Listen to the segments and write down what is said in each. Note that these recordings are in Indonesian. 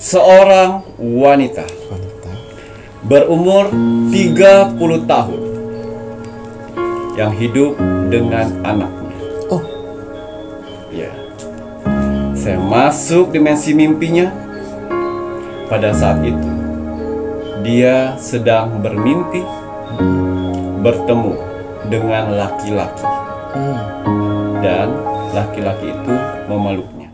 seorang wanita berumur 30 tahun yang hidup dengan anaknya. Oh, Ya, saya masuk dimensi mimpinya. Pada saat itu, dia sedang bermimpi bertemu dengan laki-laki, dan laki-laki itu memeluknya.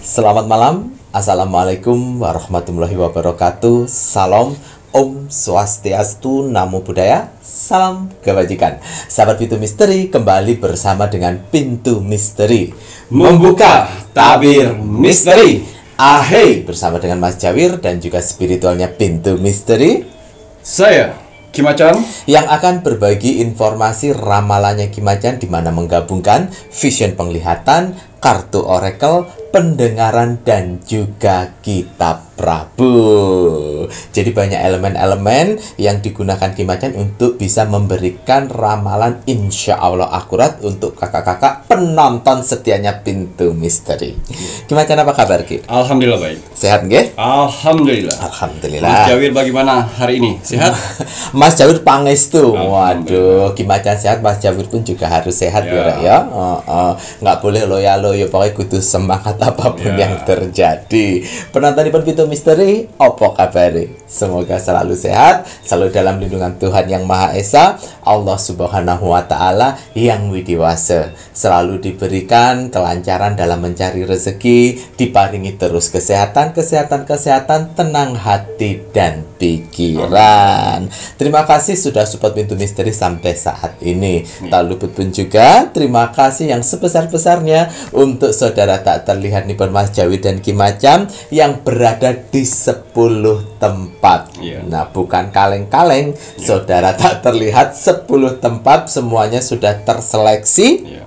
selamat malam. Assalamualaikum warahmatullahi wabarakatuh. Salam, Om Swastiastu, Namo Buddhaya, salam kebajikan. Sahabat Pintu Misteri, kembali bersama dengan Pintu Misteri Membuka tabir misteri. Ahey, bersama dengan Mas Jawir dan juga spiritualnya Pintu Misteri Saya Kim Acan yang akan berbagi informasi ramalannya Kim Acan, di mana menggabungkan vision penglihatan, kartu oracle, pendengaran, dan juga kitab Prabu. Jadi banyak elemen-elemen yang digunakan Kim Acan untuk bisa memberikan ramalan insya Allah akurat untuk kakak-kakak penonton setianya Pintu Misteri. Kim Acan, apa kabar Ki? Alhamdulillah baik. Sehat nggih? Alhamdulillah. Alhamdulillah. Mas Jawir bagaimana hari ini? Sehat? Mas Jawir pangestu. Alhamdulillah. Waduh, Kim Acan sehat, Mas Jawir pun juga harus sehat Ya. ya. Nggak boleh loyo-loyo, pokoknya kudu semangat apapun Ya. yang terjadi. Penonton Pintu Misteri, opo kabari? Semoga selalu sehat, selalu dalam lindungan Tuhan Yang Maha Esa, Allah Subhanahu wa Ta'ala yang widiwasa. Selalu diberikan kelancaran dalam mencari rezeki, diparingi terus kesehatan, tenang hati dan pikiran. Terima kasih sudah support Pintu Misteri sampai saat ini. Tak luput pun juga terima kasih yang sebesar-besarnya untuk saudara tak terlihat nipun Mas Jawi dan Kim Acan yang berada di 10 tempat. Iya. Nah, bukan kaleng-kaleng, saudara tak terlihat 10 tempat semuanya sudah terseleksi, Ya.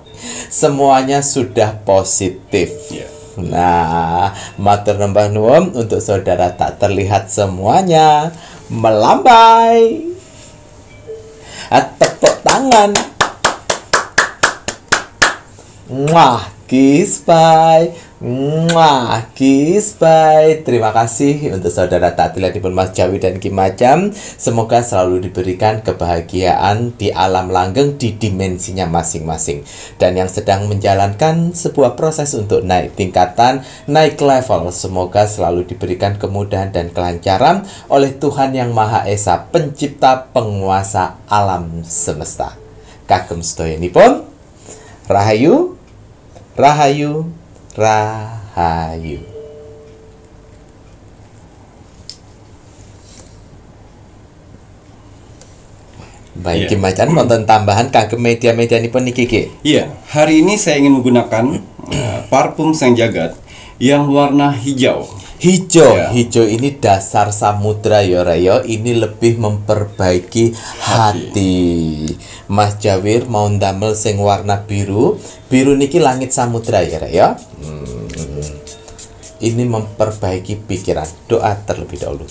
semuanya sudah positif. Ya. Nah, matur nembah nuwun untuk saudara tak terlihat semuanya melambai. Tepuk tangan. Wah, kiss bye. Wah, kiss bye. Terima kasih untuk saudara tak terlihat pun Mas Jawi dan Kim Acan. Semoga selalu diberikan kebahagiaan di alam langgeng di dimensinya masing-masing. Dan yang sedang menjalankan sebuah proses untuk naik tingkatan, naik level, semoga selalu diberikan kemudahan dan kelancaran oleh Tuhan Yang Maha Esa, pencipta penguasa alam semesta. Kagem sedayanipun, Rahayu, Rahayu, Rahayu. Baik, Iya. Kim Acan wonten tambahan kagem media-media nipun niki Ki. Iya, hari ini saya ingin menggunakan parfum Sang Jagat yang warna hijau. Hijau, Ya. hijau ini dasar samudra ya Rayo. Ini lebih memperbaiki hati. Mas Jawir mau ndamel sing warna biru. Biru niki langit samudra ya Rayo. Ini memperbaiki pikiran. Doa terlebih dahulu.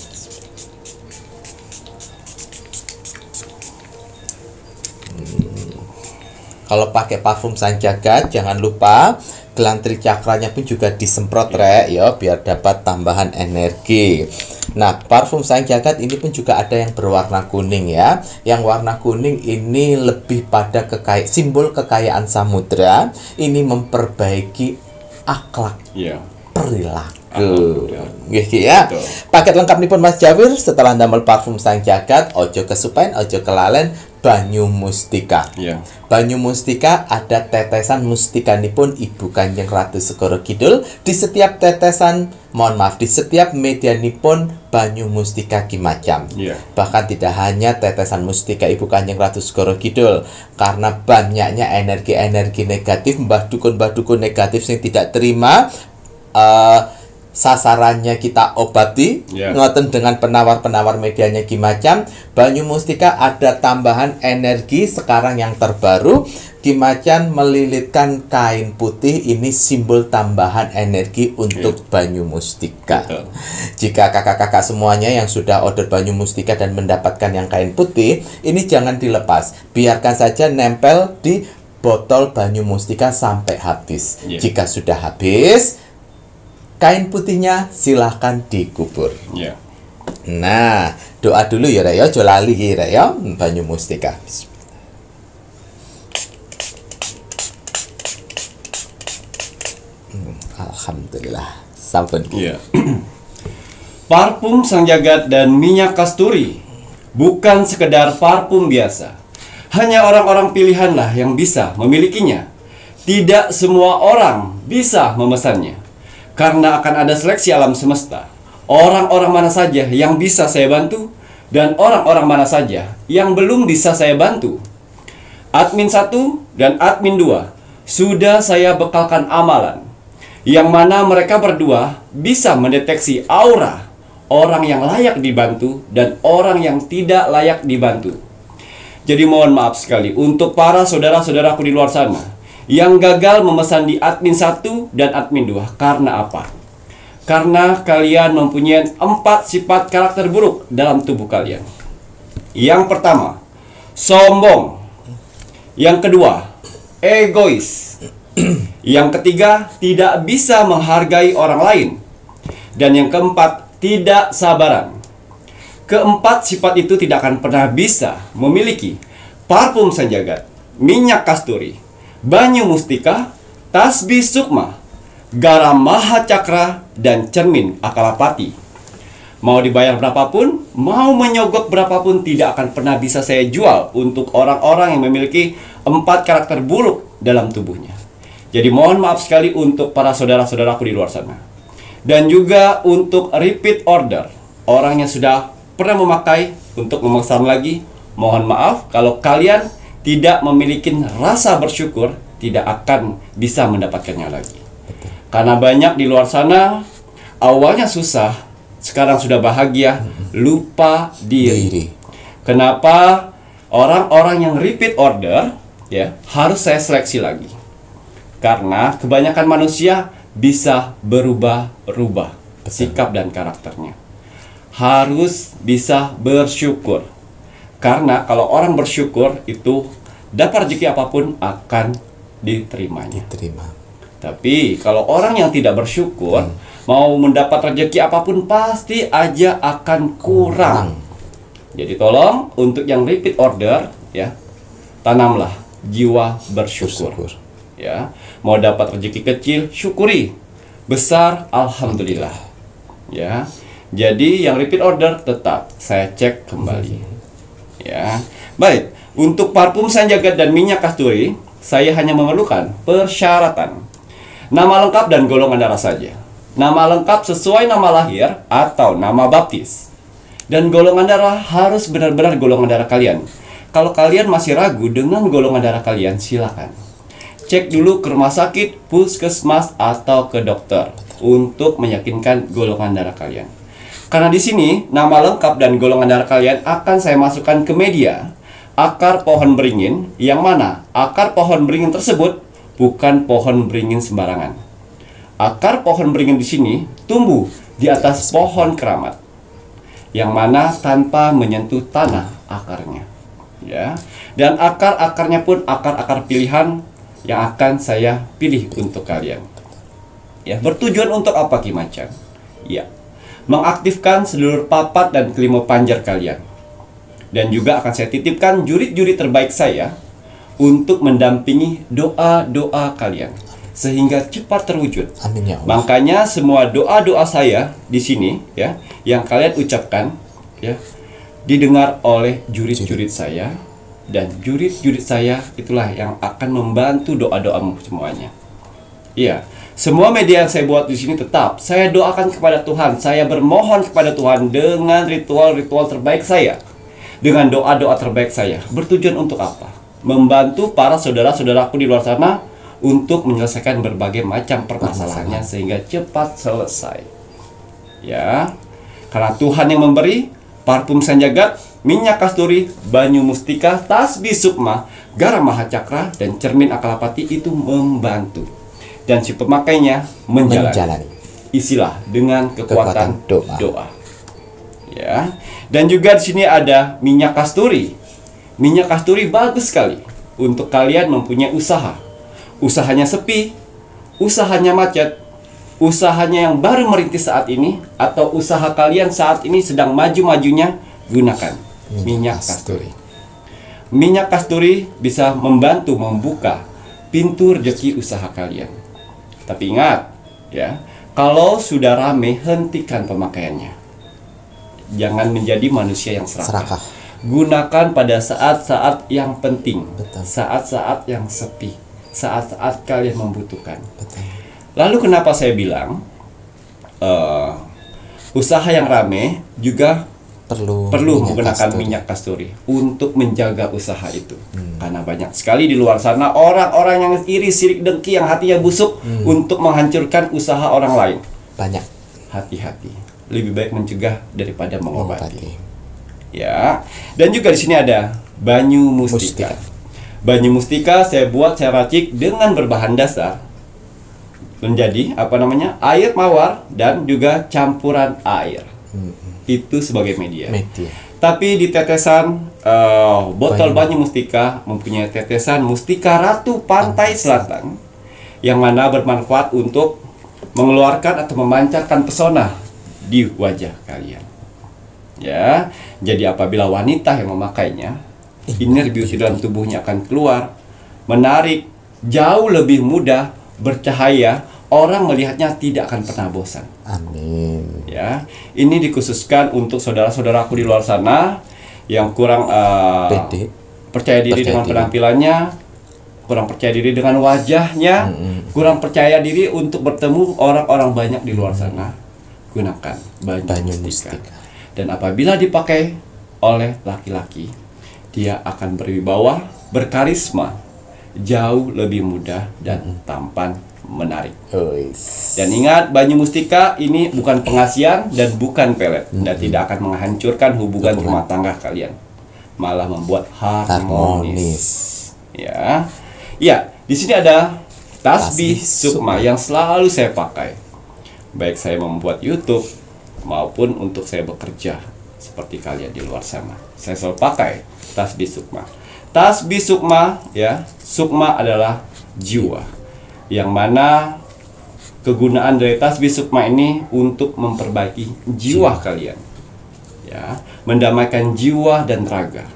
Kalau pakai parfum Sang Jagat, jangan lupa gelantri cakranya pun juga disemprot rek ya, biar dapat tambahan energi. Nah, parfum Sang Jagat ini pun juga ada yang berwarna kuning ya. Yang warna kuning ini lebih pada simbol kekayaan samudra. Ini memperbaiki akhlak, Iya. perilaku. Alhamdulillah. Nggih Ki ya. Betul. Paket lengkap nipun Mas Jawir setelah ndamel parfum Sang Jagat, ojo kesupen, ojo kelalen banyu mustika. Iya. Banyu mustika ada tetesan mustikanipun Ibu Kanjeng Ratu Segoro Kidul. Di setiap tetesan, di setiap medianipun banyu mustika Kim Acan. Iya. Bahkan tidak hanya tetesan mustika Ibu Kanjeng Ratu Segoro Kidul, karena banyaknya energi-energi negatif, mbah dukun negatif yang tidak terima, sasarannya kita obati. Ya. Ngoten dengan penawar-penawar medianya Kim Acan. Banyu mustika ada tambahan energi sekarang yang terbaru. Kim Acan melilitkan kain putih, ini simbol tambahan energi untuk banyu mustika. Betul. Jika kakak-kakak semuanya yang sudah order banyu mustika dan mendapatkan yang kain putih, ini jangan dilepas. Biarkan saja nempel di botol banyu mustika sampai habis. Yeah. Jika sudah habis, kain putihnya silahkan dikubur. Ya. Nah, doa dulu ya Rek ya, aja lali iki Rek ya, banyu mustika. Alhamdulillah, sampun. Iya. Parfum Sang Jagat dan minyak kasturi bukan sekedar parfum biasa. Hanya orang-orang pilihanlah yang bisa memilikinya. Tidak semua orang bisa memesannya. Karena akan ada seleksi alam semesta. Orang-orang mana saja yang bisa saya bantu dan orang-orang mana saja yang belum bisa saya bantu. Admin 1 dan admin 2 sudah saya bekalkan amalan, yang mana mereka berdua bisa mendeteksi aura orang yang layak dibantu dan orang yang tidak layak dibantu. Jadi mohon maaf sekali untuk para saudara-saudaraku di luar sana yang gagal memesan di admin 1 dan admin 2. Karena apa? Karena kalian mempunyai 4 sifat karakter buruk dalam tubuh kalian. Yang pertama, sombong. Yang kedua, egois. Yang ketiga, tidak bisa menghargai orang lain. Dan yang keempat, tidak sabaran. Keempat sifat itu tidak akan pernah bisa memiliki parfum Sang Jagat, minyak kasturi, banyu mustika, tasbih sukma, garam maha cakra, dan cermin akalapati. Mau dibayar berapapun, mau menyogok berapapun, tidak akan pernah bisa saya jual untuk orang-orang yang memiliki 4 karakter buruk dalam tubuhnya. Jadi mohon maaf sekali untuk para saudara-saudaraku di luar sana. Dan juga untuk repeat order, orang yang sudah pernah memakai untuk memesan lagi, mohon maaf kalau kalian tidak memiliki rasa bersyukur, tidak akan bisa mendapatkannya lagi. Karena banyak di luar sana awalnya susah, sekarang sudah bahagia, lupa diri. Kenapa orang-orang yang repeat order ya harus saya seleksi lagi? Karena kebanyakan manusia bisa berubah-ubah sikap dan karakternya. Harus bisa bersyukur. Karena kalau orang bersyukur itu dapat rezeki apapun akan diterimanya. Tapi kalau orang yang tidak bersyukur mau mendapat rezeki apapun pasti aja akan kurang. Jadi tolong untuk yang repeat order ya, tanamlah jiwa bersyukur. Ya, mau dapat rezeki kecil syukuri, besar alhamdulillah. Ya. Jadi yang repeat order tetap saya cek kembali. Ya. Baik, untuk parfum Sang Jagat dan minyak kasturi saya hanya memerlukan persyaratan. Nama lengkap dan golongan darah saja. Nama lengkap sesuai nama lahir atau nama baptis. Dan golongan darah harus benar-benar golongan darah kalian. Kalau kalian masih ragu dengan golongan darah kalian, silakan cek dulu ke rumah sakit, puskesmas, atau ke dokter untuk meyakinkan golongan darah kalian. Karena di sini nama lengkap dan golongan darah kalian akan saya masukkan ke media akar pohon beringin, yang mana akar pohon beringin tersebut bukan pohon beringin sembarangan. Akar pohon beringin di sini tumbuh di atas pohon keramat, yang mana tanpa menyentuh tanah akarnya. Ya, dan akar-akarnya pun akar-akar pilihan yang akan saya pilih untuk kalian. Ya, bertujuan untuk apa Ki Macan? Ya, mengaktifkan seluruh papat dan kelima panjar kalian. Dan juga akan saya titipkan jurit-jurit terbaik saya untuk mendampingi doa-doa kalian sehingga cepat terwujud. Amin ya Allah. Makanya semua doa-doa saya di sini ya, yang kalian ucapkan ya, didengar oleh jurit-jurit saya. Dan jurit-jurit saya itulah yang akan membantu doa-doamu semuanya. Iya, semua media yang saya buat di sini tetap saya doakan kepada Tuhan. Saya bermohon kepada Tuhan dengan ritual-ritual terbaik saya, dengan doa-doa terbaik saya. Bertujuan untuk apa? Membantu para saudara-saudaraku di luar sana untuk menyelesaikan berbagai macam permasalahannya sehingga cepat selesai. Ya, karena Tuhan yang memberi parfum Sang Jagat, minyak kasturi, banyu mustika, tasbih sukma, garam maha cakra, dan cermin akalapati itu membantu. Dan si pemakainya menjalani. Isilah dengan kekuatan doa. Ya. Dan juga di sini ada minyak kasturi. Minyak kasturi bagus sekali untuk kalian mempunyai usaha. Usahanya sepi, usahanya macet, usahanya yang baru merintis saat ini, atau usaha kalian saat ini sedang maju-majunya, gunakan minyak kasturi. Minyak kasturi bisa membantu membuka pintu rezeki usaha kalian. Tapi ingat, ya, kalau sudah rame, hentikan pemakaiannya. Jangan menjadi manusia yang serakah. Gunakan pada saat-saat yang penting, saat-saat yang sepi, saat-saat kalian membutuhkan. Lalu kenapa saya bilang usaha yang rame juga perlu menggunakan minyak kasturi untuk menjaga usaha itu. Karena banyak sekali di luar sana orang-orang yang iri, sirik, dengki, yang hatinya busuk untuk menghancurkan usaha orang lain. Banyak. Hati-hati. Lebih baik mencegah daripada mengobati. Ya. Dan juga di sini ada banyu mustika. Banyu mustika saya racik dengan berbahan dasar menjadi air mawar dan juga campuran air. Itu sebagai media. Tapi di tetesan botol banyu mustika mempunyai tetesan mustika ratu pantai selatan, yang mana bermanfaat untuk mengeluarkan atau memancarkan pesona di wajah kalian. Ya, jadi apabila wanita yang memakainya, inner beauty dalam tubuhnya akan keluar, menarik, jauh lebih mudah, bercahaya, orang melihatnya tidak akan pernah bosan. Amin. Ya, ini dikhususkan untuk saudara-saudaraku di luar sana yang kurang percaya diri dengan penampilannya, kurang percaya diri dengan wajahnya, kurang percaya diri untuk bertemu orang-orang banyak di luar sana. Gunakan banyu mustika. Dan apabila dipakai oleh laki-laki, dia akan berwibawa, berkarisma, jauh lebih mudah dan tampan, menarik. Dan ingat, banyu mustika ini bukan pengasian dan bukan pelet, dan tidak akan menghancurkan hubungan rumah tangga kalian, malah membuat harmonis. Ya, di sini ada tasbih sukma yang selalu saya pakai, baik saya membuat YouTube maupun untuk saya bekerja seperti kalian di luar sana. Saya selalu pakai tasbih sukma. Tasbih sukma, ya, sukma adalah jiwa, yang mana kegunaan dari tasbih sukma ini untuk memperbaiki jiwa kalian, ya, mendamaikan jiwa dan raga.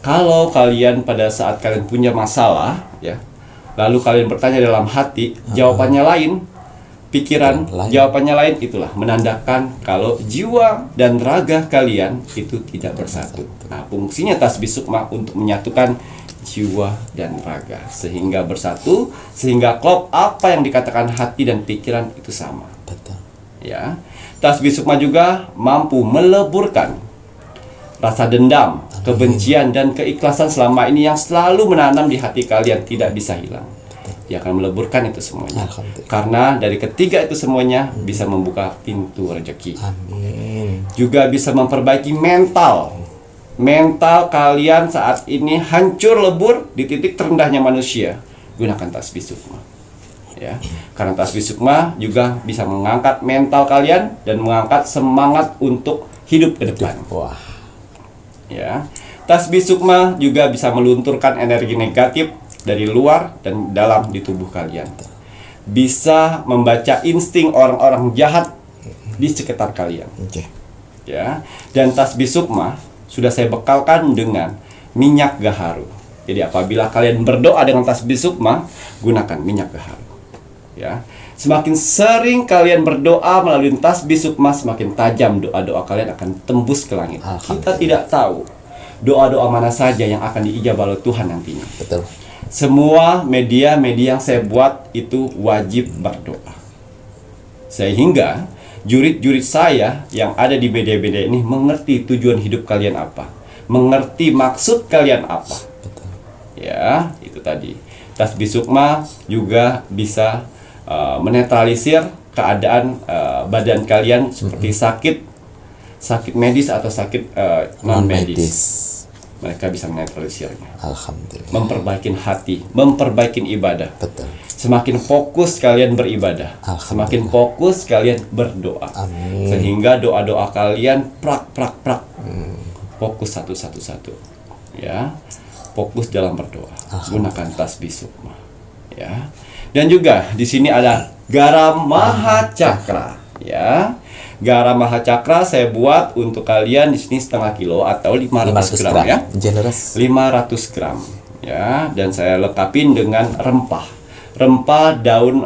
Kalau kalian pada saat kalian punya masalah, ya, lalu kalian bertanya dalam hati, jawabannya lain, pikiran, jawabannya lain, itulah menandakan kalau jiwa dan raga kalian itu tidak bersatu. Nah, fungsinya tasbih sukma untuk menyatukan jiwa dan raga sehingga bersatu, sehingga klop apa yang dikatakan hati dan pikiran itu sama. Ya, tasbih sukma juga mampu meleburkan rasa dendam, kebencian dan keikhlasan selama ini yang selalu menanam di hati kalian, tidak bisa hilang. Dia akan meleburkan itu semuanya. Karena dari ketiga itu semuanya bisa membuka pintu rezeki. Amin. Juga bisa memperbaiki mental. Mental kalian saat ini hancur lebur di titik terendahnya manusia. Gunakan tasbih sukma. Ya, karena tasbih sukma juga bisa mengangkat mental kalian dan mengangkat semangat untuk hidup ke depan. Wah. Ya, tasbih sukma juga bisa melunturkan energi negatif dari luar dan dalam di tubuh kalian. Bisa membaca insting orang-orang jahat di sekitar kalian. Ya, dan tasbih sukma sudah saya bekalkan dengan minyak gaharu. Jadi apabila kalian berdoa dengan tasbih sukma, gunakan minyak gaharu. Ya, semakin sering kalian berdoa melalui tasbih sukma, semakin tajam doa-doa kalian akan tembus ke langit. Kita tidak tahu doa-doa mana saja yang akan diijabah oleh Tuhan nantinya. Betul. Semua media-media yang saya buat itu wajib berdoa. Sehingga jurid-jurid saya yang ada di media-media ini mengerti tujuan hidup kalian apa, mengerti maksud kalian apa. Ya, itu tadi. Tasbih sukma juga bisa menetralisir keadaan badan kalian seperti sakit medis atau sakit non medis. Mereka bisa menetralisirnya. Alhamdulillah. Memperbaiki hati, memperbaiki ibadah. Betul. Semakin fokus kalian beribadah, semakin fokus kalian berdoa. Amin. Sehingga doa-doa kalian prak. Fokus satu. Ya. Fokus dalam berdoa. Gunakan tasbih sukma. Ya. Dan juga di sini ada garam Mahacakra, ya. Garam Mahacakra saya buat untuk kalian di sini setengah kilo atau 500 gram ya. Generous. 500 gram ya, dan saya lekapin dengan rempah daun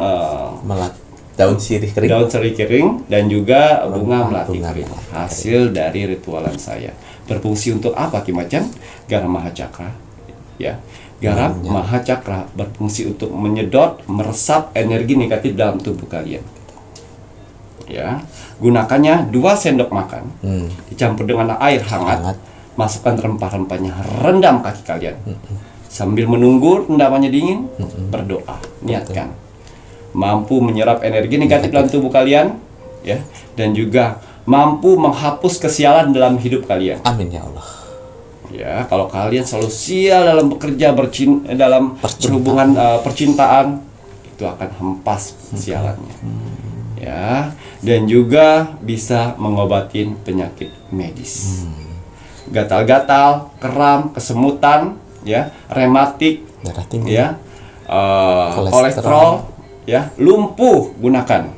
Daun sirih kering. daun sirih kering dan juga bunga melati bunga kering. melati Hasil dari ritualan saya. Berfungsi untuk apa Ki Macan? Garam Mahacakra ya. Garam Mahacakra berfungsi untuk menyedot, meresap energi negatif dalam tubuh kalian. Ya, gunakannya 2 sendok makan, dicampur dengan air hangat. Masukkan rempah-rempahnya, rendam kaki kalian. Sambil menunggu rendamannya dingin, berdoa, niatkan. Mampu menyerap energi negatif dalam tubuh kalian, ya, dan juga mampu menghapus kesialan dalam hidup kalian. Amin ya Allah. Ya, kalau kalian selalu sial dalam bekerja, dalam berhubungan percintaan, itu akan hempas kesialannya. Ya, dan juga bisa mengobatin penyakit medis. Gatal-gatal, kram, kesemutan, ya, rematik, Darah tinggi. ya, kolesterol, ya, lumpuh, gunakan,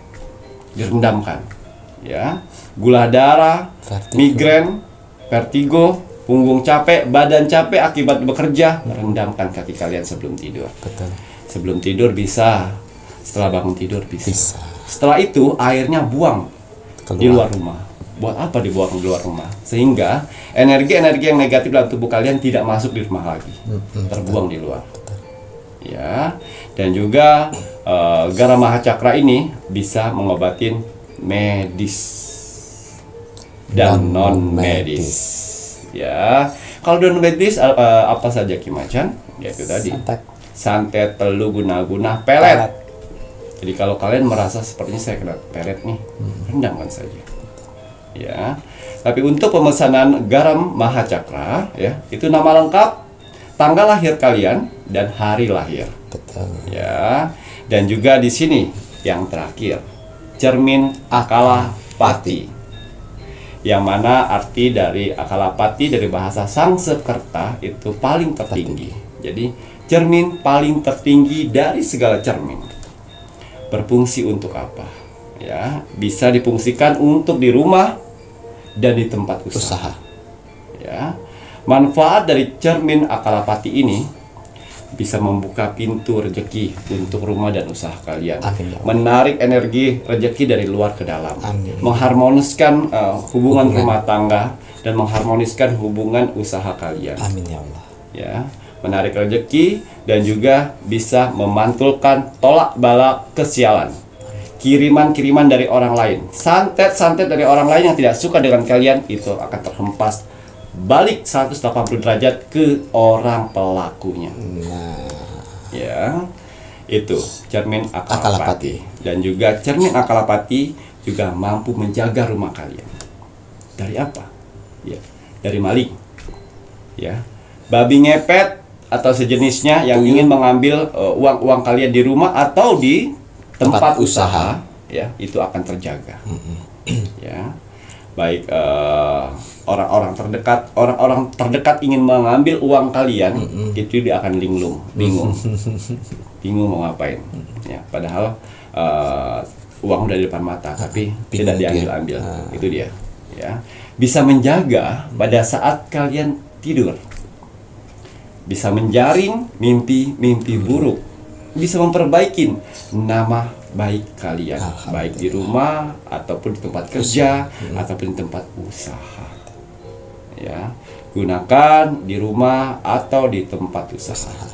direndamkan, ya, gula darah, Vertigo. migrain, vertigo, punggung capek, badan capek akibat bekerja, rendamkan kaki kalian sebelum tidur. Betul. Sebelum tidur bisa, setelah bangun tidur bisa. Bisa. Setelah itu airnya buang Keluar. di luar rumah. Buat apa dibuang di luar rumah? Sehingga energi-energi yang negatif dalam tubuh kalian tidak masuk di rumah lagi, terbuang di luar. Ya, dan juga garam Mahacakra ini bisa mengobatin medis dan non medis. Ya, kalau non medis apa saja Ki Macan? Ya itu tadi. Santet, telu, guna-guna, pelet. Jadi kalau kalian merasa sepertinya saya kena pelet nih, rendamkan saja. Ya. Tapi untuk pemesanan garam Mahacakra, ya, itu nama lengkap, tanggal lahir kalian dan hari lahir. Betul. Ya. Dan juga di sini yang terakhir, cermin Akalapati. Yang mana arti dari Akalapati dari bahasa Sanskerta itu paling tertinggi. Jadi cermin paling tertinggi dari segala cermin. Berfungsi untuk apa? Ya, bisa difungsikan untuk di rumah dan di tempat usaha. Ya. Manfaat dari cermin Akalapati ini bisa membuka pintu rezeki untuk rumah dan usaha kalian. Amin. Menarik energi rezeki dari luar ke dalam. Amin. Mengharmoniskan hubungan rumah tangga dan mengharmoniskan hubungan usaha kalian. Amin ya Allah. Ya, menarik rezeki dan juga bisa memantulkan tolak bala kesialan. Kiriman-kiriman dari orang lain, santet-santet dari orang lain yang tidak suka dengan kalian itu akan terhempas balik 180 derajat ke orang pelakunya. Nah, Ya, itu cermin Akalapati. Dan juga cermin Akalapati juga mampu menjaga rumah kalian. Dari apa? Ya, dari maling. Ya, babi ngepet atau sejenisnya yang ingin mengambil uang-uang kalian di rumah atau di tempat usaha, ya, itu akan terjaga. Ya, baik orang-orang terdekat ingin mengambil uang kalian, itu dia akan bingung mau ngapain. Ya, padahal uang udah di depan mata, tapi tidak diambil. Itu dia. Ya, bisa menjaga pada saat kalian tidur, bisa menjaring mimpi-mimpi buruk, bisa memperbaiki nama baik kalian, baik di rumah ataupun di tempat kerja ataupun di tempat usaha. Ya, gunakan di rumah atau di tempat usaha.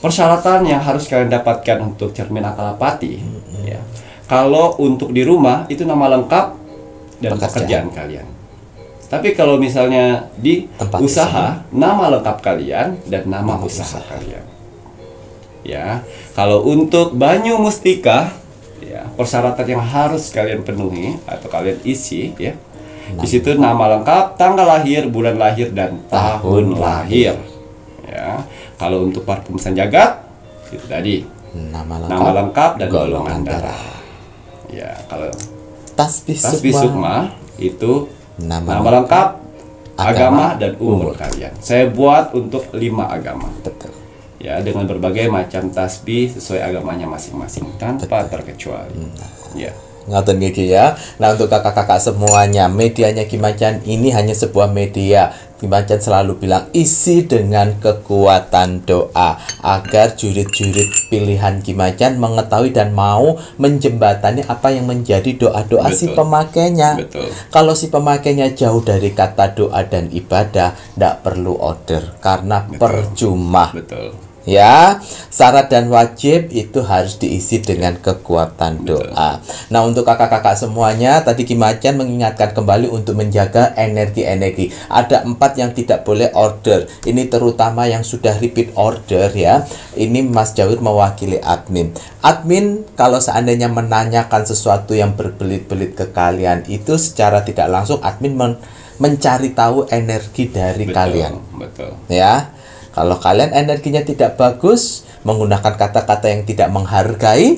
Persyaratan yang harus kalian dapatkan untuk cermin Akalapati, ya. Kalau untuk di rumah itu nama lengkap dan pekerjaan kalian. Tapi kalau misalnya di tempat usaha, nama lengkap kalian dan nama usaha kalian. Ya, kalau untuk Banyu Mustika, ya, persyaratan yang harus kalian penuhi atau kalian isi, ya, di situ nama lengkap, tanggal lahir, bulan lahir, dan tahun lahir. Ya, kalau untuk parfum Sanjagat, itu tadi nama lengkap dan golongan darah. Ya, kalau Tasbih Sukma itu nama lengkap, agama dan umur kalian. Saya buat untuk 5 agama. Betul. Ya, dengan berbagai macam tasbih sesuai agamanya masing-masing tanpa terkecuali. Ya. Ngoten nggih ya. Nah, untuk kakak-kakak semuanya, medianya Ki Macan ini hanya sebuah media. Ki Macan selalu bilang isi dengan kekuatan doa agar jurid-jurid pilihan Ki Macan mengetahui dan mau menjembatani apa yang menjadi doa-doa si Betul. pemakainya. Betul. Kalau si pemakainya jauh dari kata doa dan ibadah, tidak perlu order karena percuma. Betul. Ya, syarat dan wajib itu harus diisi dengan kekuatan doa. Nah, untuk kakak-kakak semuanya, tadi Ki Macan mengingatkan kembali untuk menjaga energi-energi. Ada 4 yang tidak boleh order. Ini terutama yang sudah repeat order ya. Ini Mas Jawir mewakili admin. Admin kalau seandainya menanyakan sesuatu yang berbelit-belit ke kalian, itu secara tidak langsung admin mencari tahu energi dari kalian. Betul. Ya. Kalau kalian energinya tidak bagus, menggunakan kata-kata yang tidak menghargai,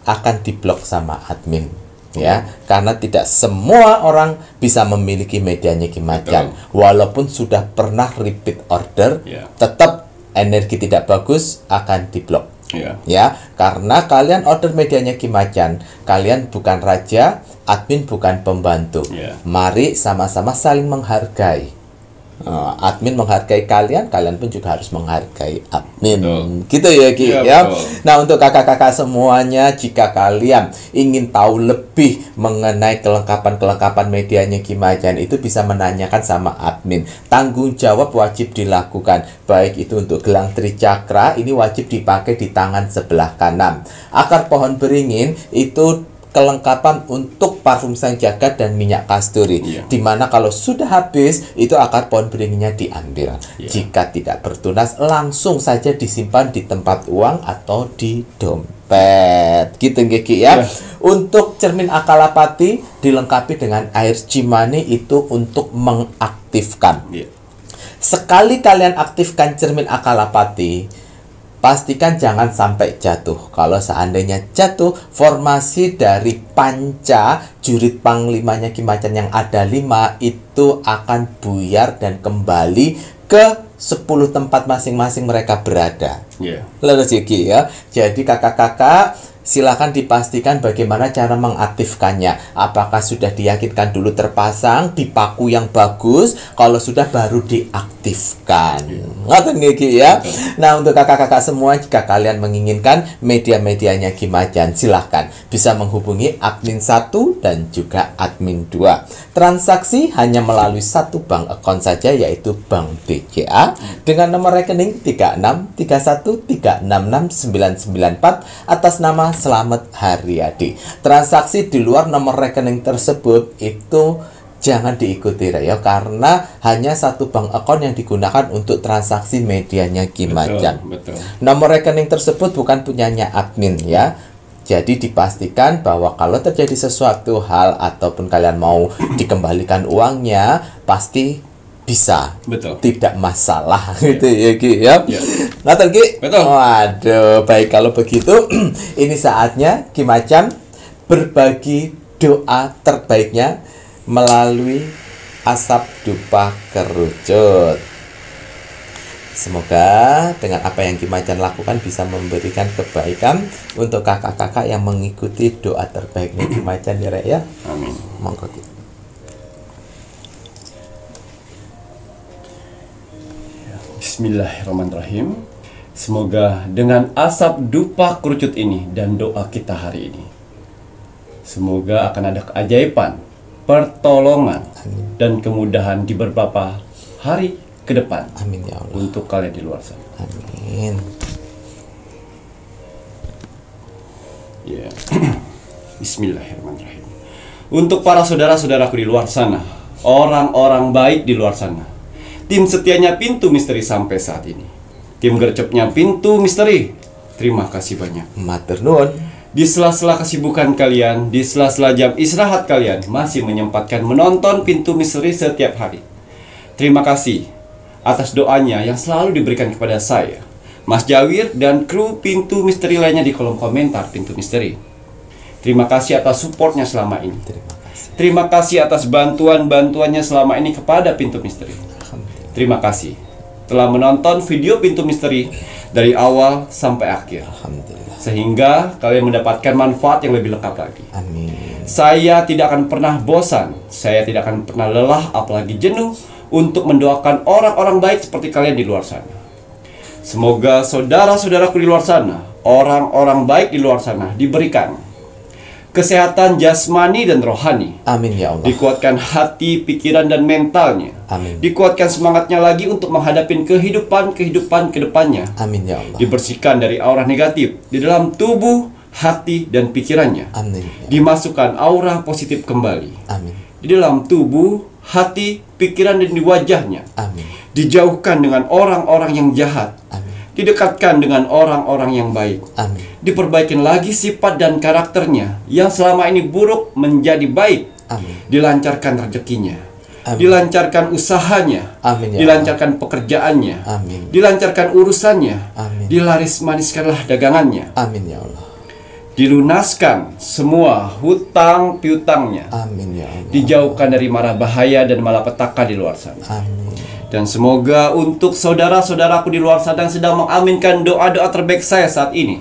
akan diblok sama admin. Ya, karena tidak semua orang bisa memiliki medianya Ki Macan. Walaupun sudah pernah repeat order, tetap energi tidak bagus akan diblok. Ya, karena kalian order medianya Ki Macan, kalian bukan raja, admin bukan pembantu. Mari sama-sama saling menghargai. Admin menghargai kalian, kalian pun juga harus menghargai admin. Gitu ya Ki ya. Nah, untuk kakak-kakak semuanya, jika kalian ingin tahu lebih mengenai kelengkapan medianya Ki Macan, itu bisa menanyakan sama admin. Tanggung jawab wajib dilakukan. Baik itu untuk gelang tricakra, ini wajib dipakai di tangan sebelah kanan. Akar pohon beringin itu kelengkapan untuk parfum sang jagat dan minyak kasturi. Dimana kalau sudah habis, itu akar pohon beringinnya diambil. Jika tidak bertunas, langsung saja disimpan di tempat uang atau di dompet. Gitu Ki ya. Untuk cermin akalapati dilengkapi dengan air cimani, itu untuk mengaktifkan. Sekali kalian aktifkan cermin akalapati, pastikan jangan sampai jatuh. Kalau seandainya jatuh, formasi dari panca jurid panglimanya Ki Macan yang ada 5 itu akan buyar dan kembali ke 10 tempat masing-masing mereka berada. Lalu Ki ya. Jadi kakak-kakak, silakan dipastikan bagaimana cara mengaktifkannya. Apakah sudah diyakinkan dulu terpasang, dipaku yang bagus, kalau sudah baru diaktifkan. Ngoten Ki ya. Nah, untuk kakak-kakak semua, jika kalian menginginkan media-medianya Ki Macan, silahkan bisa menghubungi admin 1 dan juga admin 2. Transaksi hanya melalui satu bank account saja, yaitu Bank BCA dengan nomor rekening 3631366994 atas nama Selamat Haryadi. Transaksi di luar nomor rekening tersebut itu jangan diikuti ya, karena hanya satu bank account yang digunakan untuk transaksi medianya Ki Macan. Nomor rekening tersebut bukan punyanya admin ya. Jadi dipastikan bahwa kalau terjadi sesuatu hal ataupun kalian mau dikembalikan uangnya, pasti bisa, tidak masalah gitu ya Ki ya. Ngoten Ki. Waduh, baik kalau begitu ini saatnya Ki Macan berbagi doa terbaiknya melalui asap dupa kerucut. Semoga dengan apa yang Ki Macan lakukan bisa memberikan kebaikan untuk kakak-kakak yang mengikuti doa terbaiknya Ki Macan ya Rek ya. Amin. Monggo Ki. Bismillahirrahmanirrahim. Semoga dengan asap dupa kerucut ini dan doa kita hari ini, semoga akan ada keajaiban, pertolongan, dan kemudahan di beberapa hari ke depan. Amin ya Allah. Untuk kalian di luar sana. Amin. Ya. Bismillahirrahmanirrahim. Untuk para saudara-saudaraku di luar sana, orang-orang baik di luar sana, tim setianya Pintu Misteri sampai saat ini, tim gercepnya Pintu Misteri, terima kasih banyak. Matur nuwun. Di sela-sela kesibukan kalian, di sela-sela jam istirahat kalian, masih menyempatkan menonton Pintu Misteri setiap hari. Terima kasih atas doanya yang selalu diberikan kepada saya, Mas Jawir, dan kru Pintu Misteri lainnya di kolom komentar Pintu Misteri. Terima kasih atas supportnya selama ini. Terima kasih atas bantuan-bantuannya selama ini kepada Pintu Misteri. Terima kasih. telah menonton video Pintu Misteri dari awal sampai akhir. Alhamdulillah. Sehingga kalian mendapatkan manfaat yang lebih lengkap lagi. Amin. Saya tidak akan pernah bosan, saya tidak akan pernah lelah, apalagi jenuh untuk mendoakan orang-orang baik seperti kalian di luar sana. Semoga saudara-saudaraku di luar sana, orang-orang baik di luar sana diberikan kesehatan jasmani dan rohani. Amin ya Allah. Dikuatkan hati, pikiran, dan mentalnya. Amin. Dikuatkan semangatnya lagi untuk menghadapi kehidupan ke depannya. Amin ya Allah. Dibersihkan dari aura negatif di dalam tubuh, hati, dan pikirannya. Amin. Dimasukkan aura positif kembali Amin. di dalam tubuh, hati, pikiran, dan di wajahnya. Amin. Dijauhkan dengan orang-orang yang jahat. Amin. Didekatkan dengan orang-orang yang baik. Amin. Diperbaiki lagi sifat dan karakternya yang selama ini buruk menjadi baik. Amin. Dilancarkan rezekinya. Amin. Dilancarkan usahanya. Amin ya Dilancarkan pekerjaannya. Amin. Dilancarkan urusannya. Amin. Dilaris-maniskanlah dagangannya. Amin ya Allah. Dilunaskan semua hutang piutangnya. Amin ya Allah. Dijauhkan dari mara bahaya dan malapetaka di luar sana. Amin. Dan semoga untuk saudara-saudaraku di luar sana yang sedang mengaminkan doa-doa terbaik saya saat ini,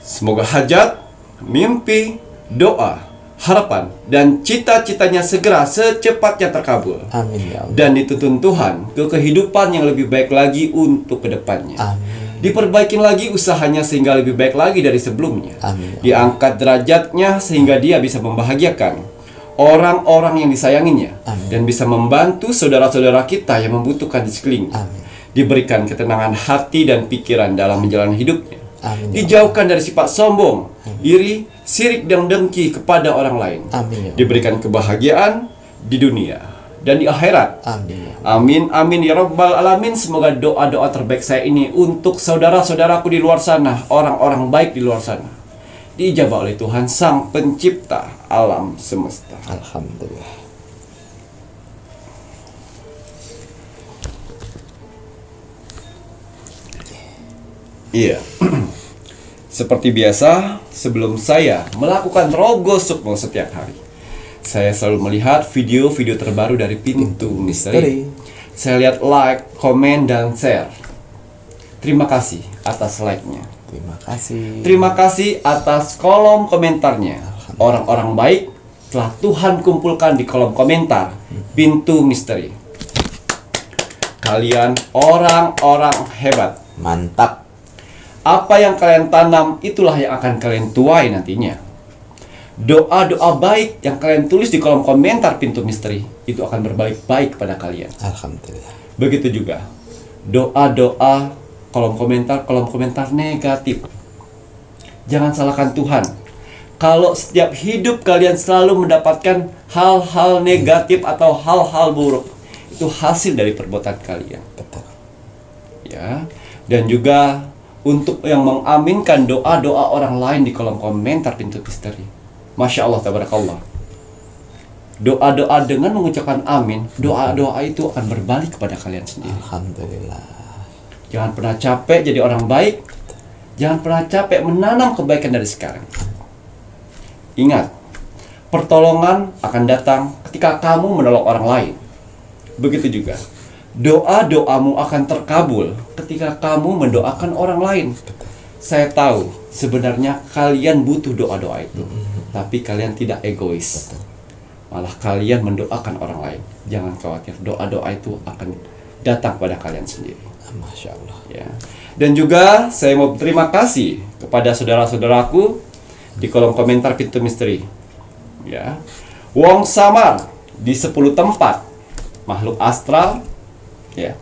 semoga hajat, mimpi, doa, harapan, dan cita-citanya segera secepatnya terkabul. Amin ya Allah. Dan dituntun Tuhan ke kehidupan yang lebih baik lagi untuk kedepannya. Amin. Diperbaikin lagi usahanya sehingga lebih baik lagi dari sebelumnya. Amin. Diangkat derajatnya sehingga dia bisa membahagiakan orang-orang yang disayanginya. Amin. Dan bisa membantu saudara-saudara kita yang membutuhkan di sekelilingnya. Amin. Diberikan ketenangan hati dan pikiran dalam menjalani hidupnya. Amin. Dijauhkan dari sifat sombong, iri, sirik, dan dengki kepada orang lain. Amin ya. Diberikan kebahagiaan di dunia dan di akhirat. Amin ya. Amin, amin ya rabbal alamin. Semoga doa-doa terbaik saya ini untuk saudara-saudaraku di luar sana, orang-orang baik di luar sana, diijabah oleh Tuhan Sang Pencipta alam semesta. Alhamdulillah. Iya. Seperti biasa, sebelum saya melakukan rogo sukmo setiap hari, saya selalu melihat video-video terbaru dari Pintu Misteri. Saya lihat like, komen, dan share. Terima kasih atas like-nya. Terima kasih. Terima kasih atas kolom komentarnya. Orang-orang baik telah Tuhan kumpulkan di kolom komentar Pintu Misteri. Kalian orang-orang hebat. Mantap. Apa yang kalian tanam, itulah yang akan kalian tuai nantinya. Doa-doa baik yang kalian tulis di kolom komentar Pintu Misteri, itu akan berbalik baik kepada kalian. Alhamdulillah. Begitu juga doa-doa kolom komentar negatif. Jangan salahkan Tuhan. Kalau setiap hidup kalian selalu mendapatkan hal-hal negatif atau hal-hal buruk, itu hasil dari perbuatan kalian. Betul. Ya. Dan juga untuk yang mengaminkan doa-doa orang lain di kolom komentar Pintu Misteri. Masya Allah, tabarakallah. Doa-doa dengan mengucapkan amin, doa-doa itu akan berbalik kepada kalian sendiri. Alhamdulillah. Jangan pernah capek jadi orang baik. Jangan pernah capek menanam kebaikan dari sekarang. Ingat, pertolongan akan datang ketika kamu menolong orang lain. Begitu juga, doa-doamu akan terkabul ketika kamu mendoakan orang lain. Saya tahu sebenarnya kalian butuh doa-doa itu, tapi kalian tidak egois. Malah kalian mendoakan orang lain. Jangan khawatir, doa-doa itu akan datang pada kalian sendiri. Masya Allah. Ya. Dan juga saya mau berterima kasih kepada saudara-saudaraku di kolom komentar Pintu Misteri. Ya. Wong Samar di 10 tempat makhluk astral. Ya.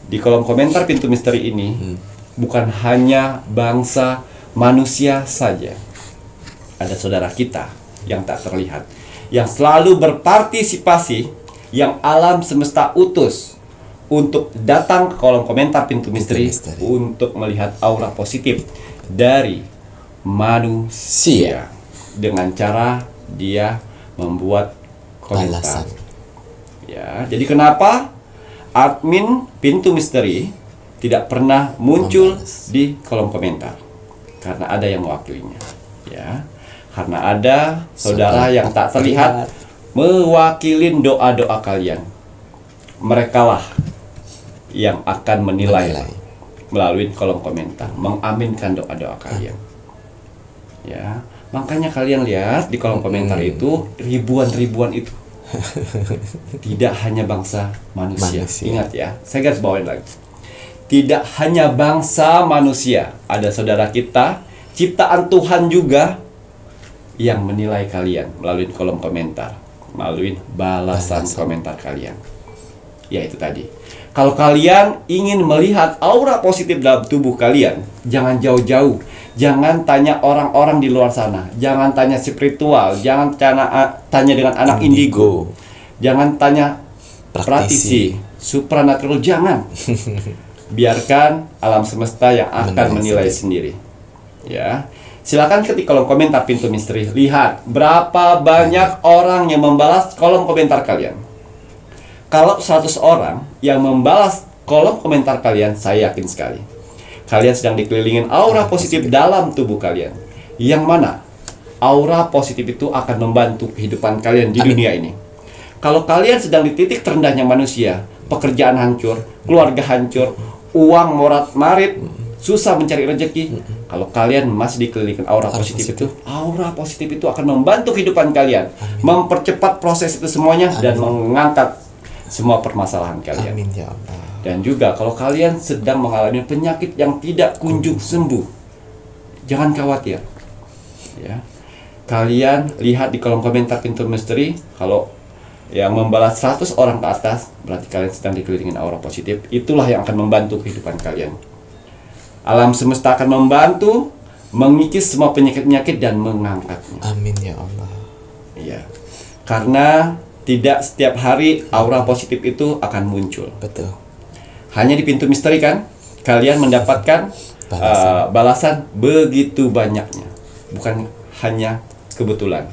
Di kolom komentar Pintu Misteri ini bukan hanya bangsa manusia saja. Ada saudara kita yang tak terlihat, yang selalu berpartisipasi, yang alam semesta utus untuk datang ke kolom komentar Pintu Misteri untuk melihat aura positif dari manusia dengan cara dia membuat komentar. Ya, jadi kenapa admin Pintu Misteri tidak pernah muncul di kolom komentar? Karena ada yang mewakilinya. Ya, karena ada saudara yang tak terlihat mewakilin doa-doa kalian. Merekalah yang akan menilai. Melalui kolom komentar, mengaminkan doa-doa kalian. Ya, makanya kalian lihat di kolom komentar itu ribuan itu. Tidak hanya bangsa manusia. Ingat ya, saya garis bawain lagi. Tidak hanya bangsa manusia, ada saudara kita, ciptaan Tuhan juga yang menilai kalian melalui kolom komentar, melalui balasan komentar kalian. Ya itu tadi. Kalau kalian ingin melihat aura positif dalam tubuh kalian, jangan jauh-jauh. Jangan tanya orang-orang di luar sana. Jangan tanya spiritual. Jangan tanya dengan anak indigo. Jangan tanya praktisi. Supranatural. Jangan. Biarkan alam semesta yang akan menilai sendiri. Ya. Silakan ketik kolom komentar Pintu Misteri. Lihat berapa banyak orang yang membalas kolom komentar kalian. Kalau 100 orang yang membalas kolom komentar kalian, saya yakin sekali kalian sedang dikelilingin aura positif dalam tubuh kalian. Yang mana aura positif itu akan membantu kehidupan kalian di dunia ini. Kalau kalian sedang di titik terendahnya manusia, pekerjaan hancur, keluarga hancur, uang morat-marit, susah mencari rezeki. Kalau kalian masih dikelilingin aura positif itu, aura positif itu akan membantu kehidupan kalian, mempercepat proses itu semuanya dan mengangkat semua permasalahan kalian. Amin ya Allah. Dan juga kalau kalian sedang mengalami penyakit yang tidak kunjung sembuh, jangan khawatir. Ya. Kalian lihat di kolom komentar Pintu Misteri, kalau yang membalas 100 orang ke atas, berarti kalian sedang dikelilingin aura positif. Itulah yang akan membantu kehidupan kalian. Alam semesta akan membantu mengikis semua penyakit-penyakit dan mengangkatnya. Amin ya Allah. Iya. Karena tidak setiap hari aura positif itu akan muncul. Betul. Hanya di Pintu Misteri kan kalian mendapatkan balasan begitu banyaknya. Bukan hanya kebetulan,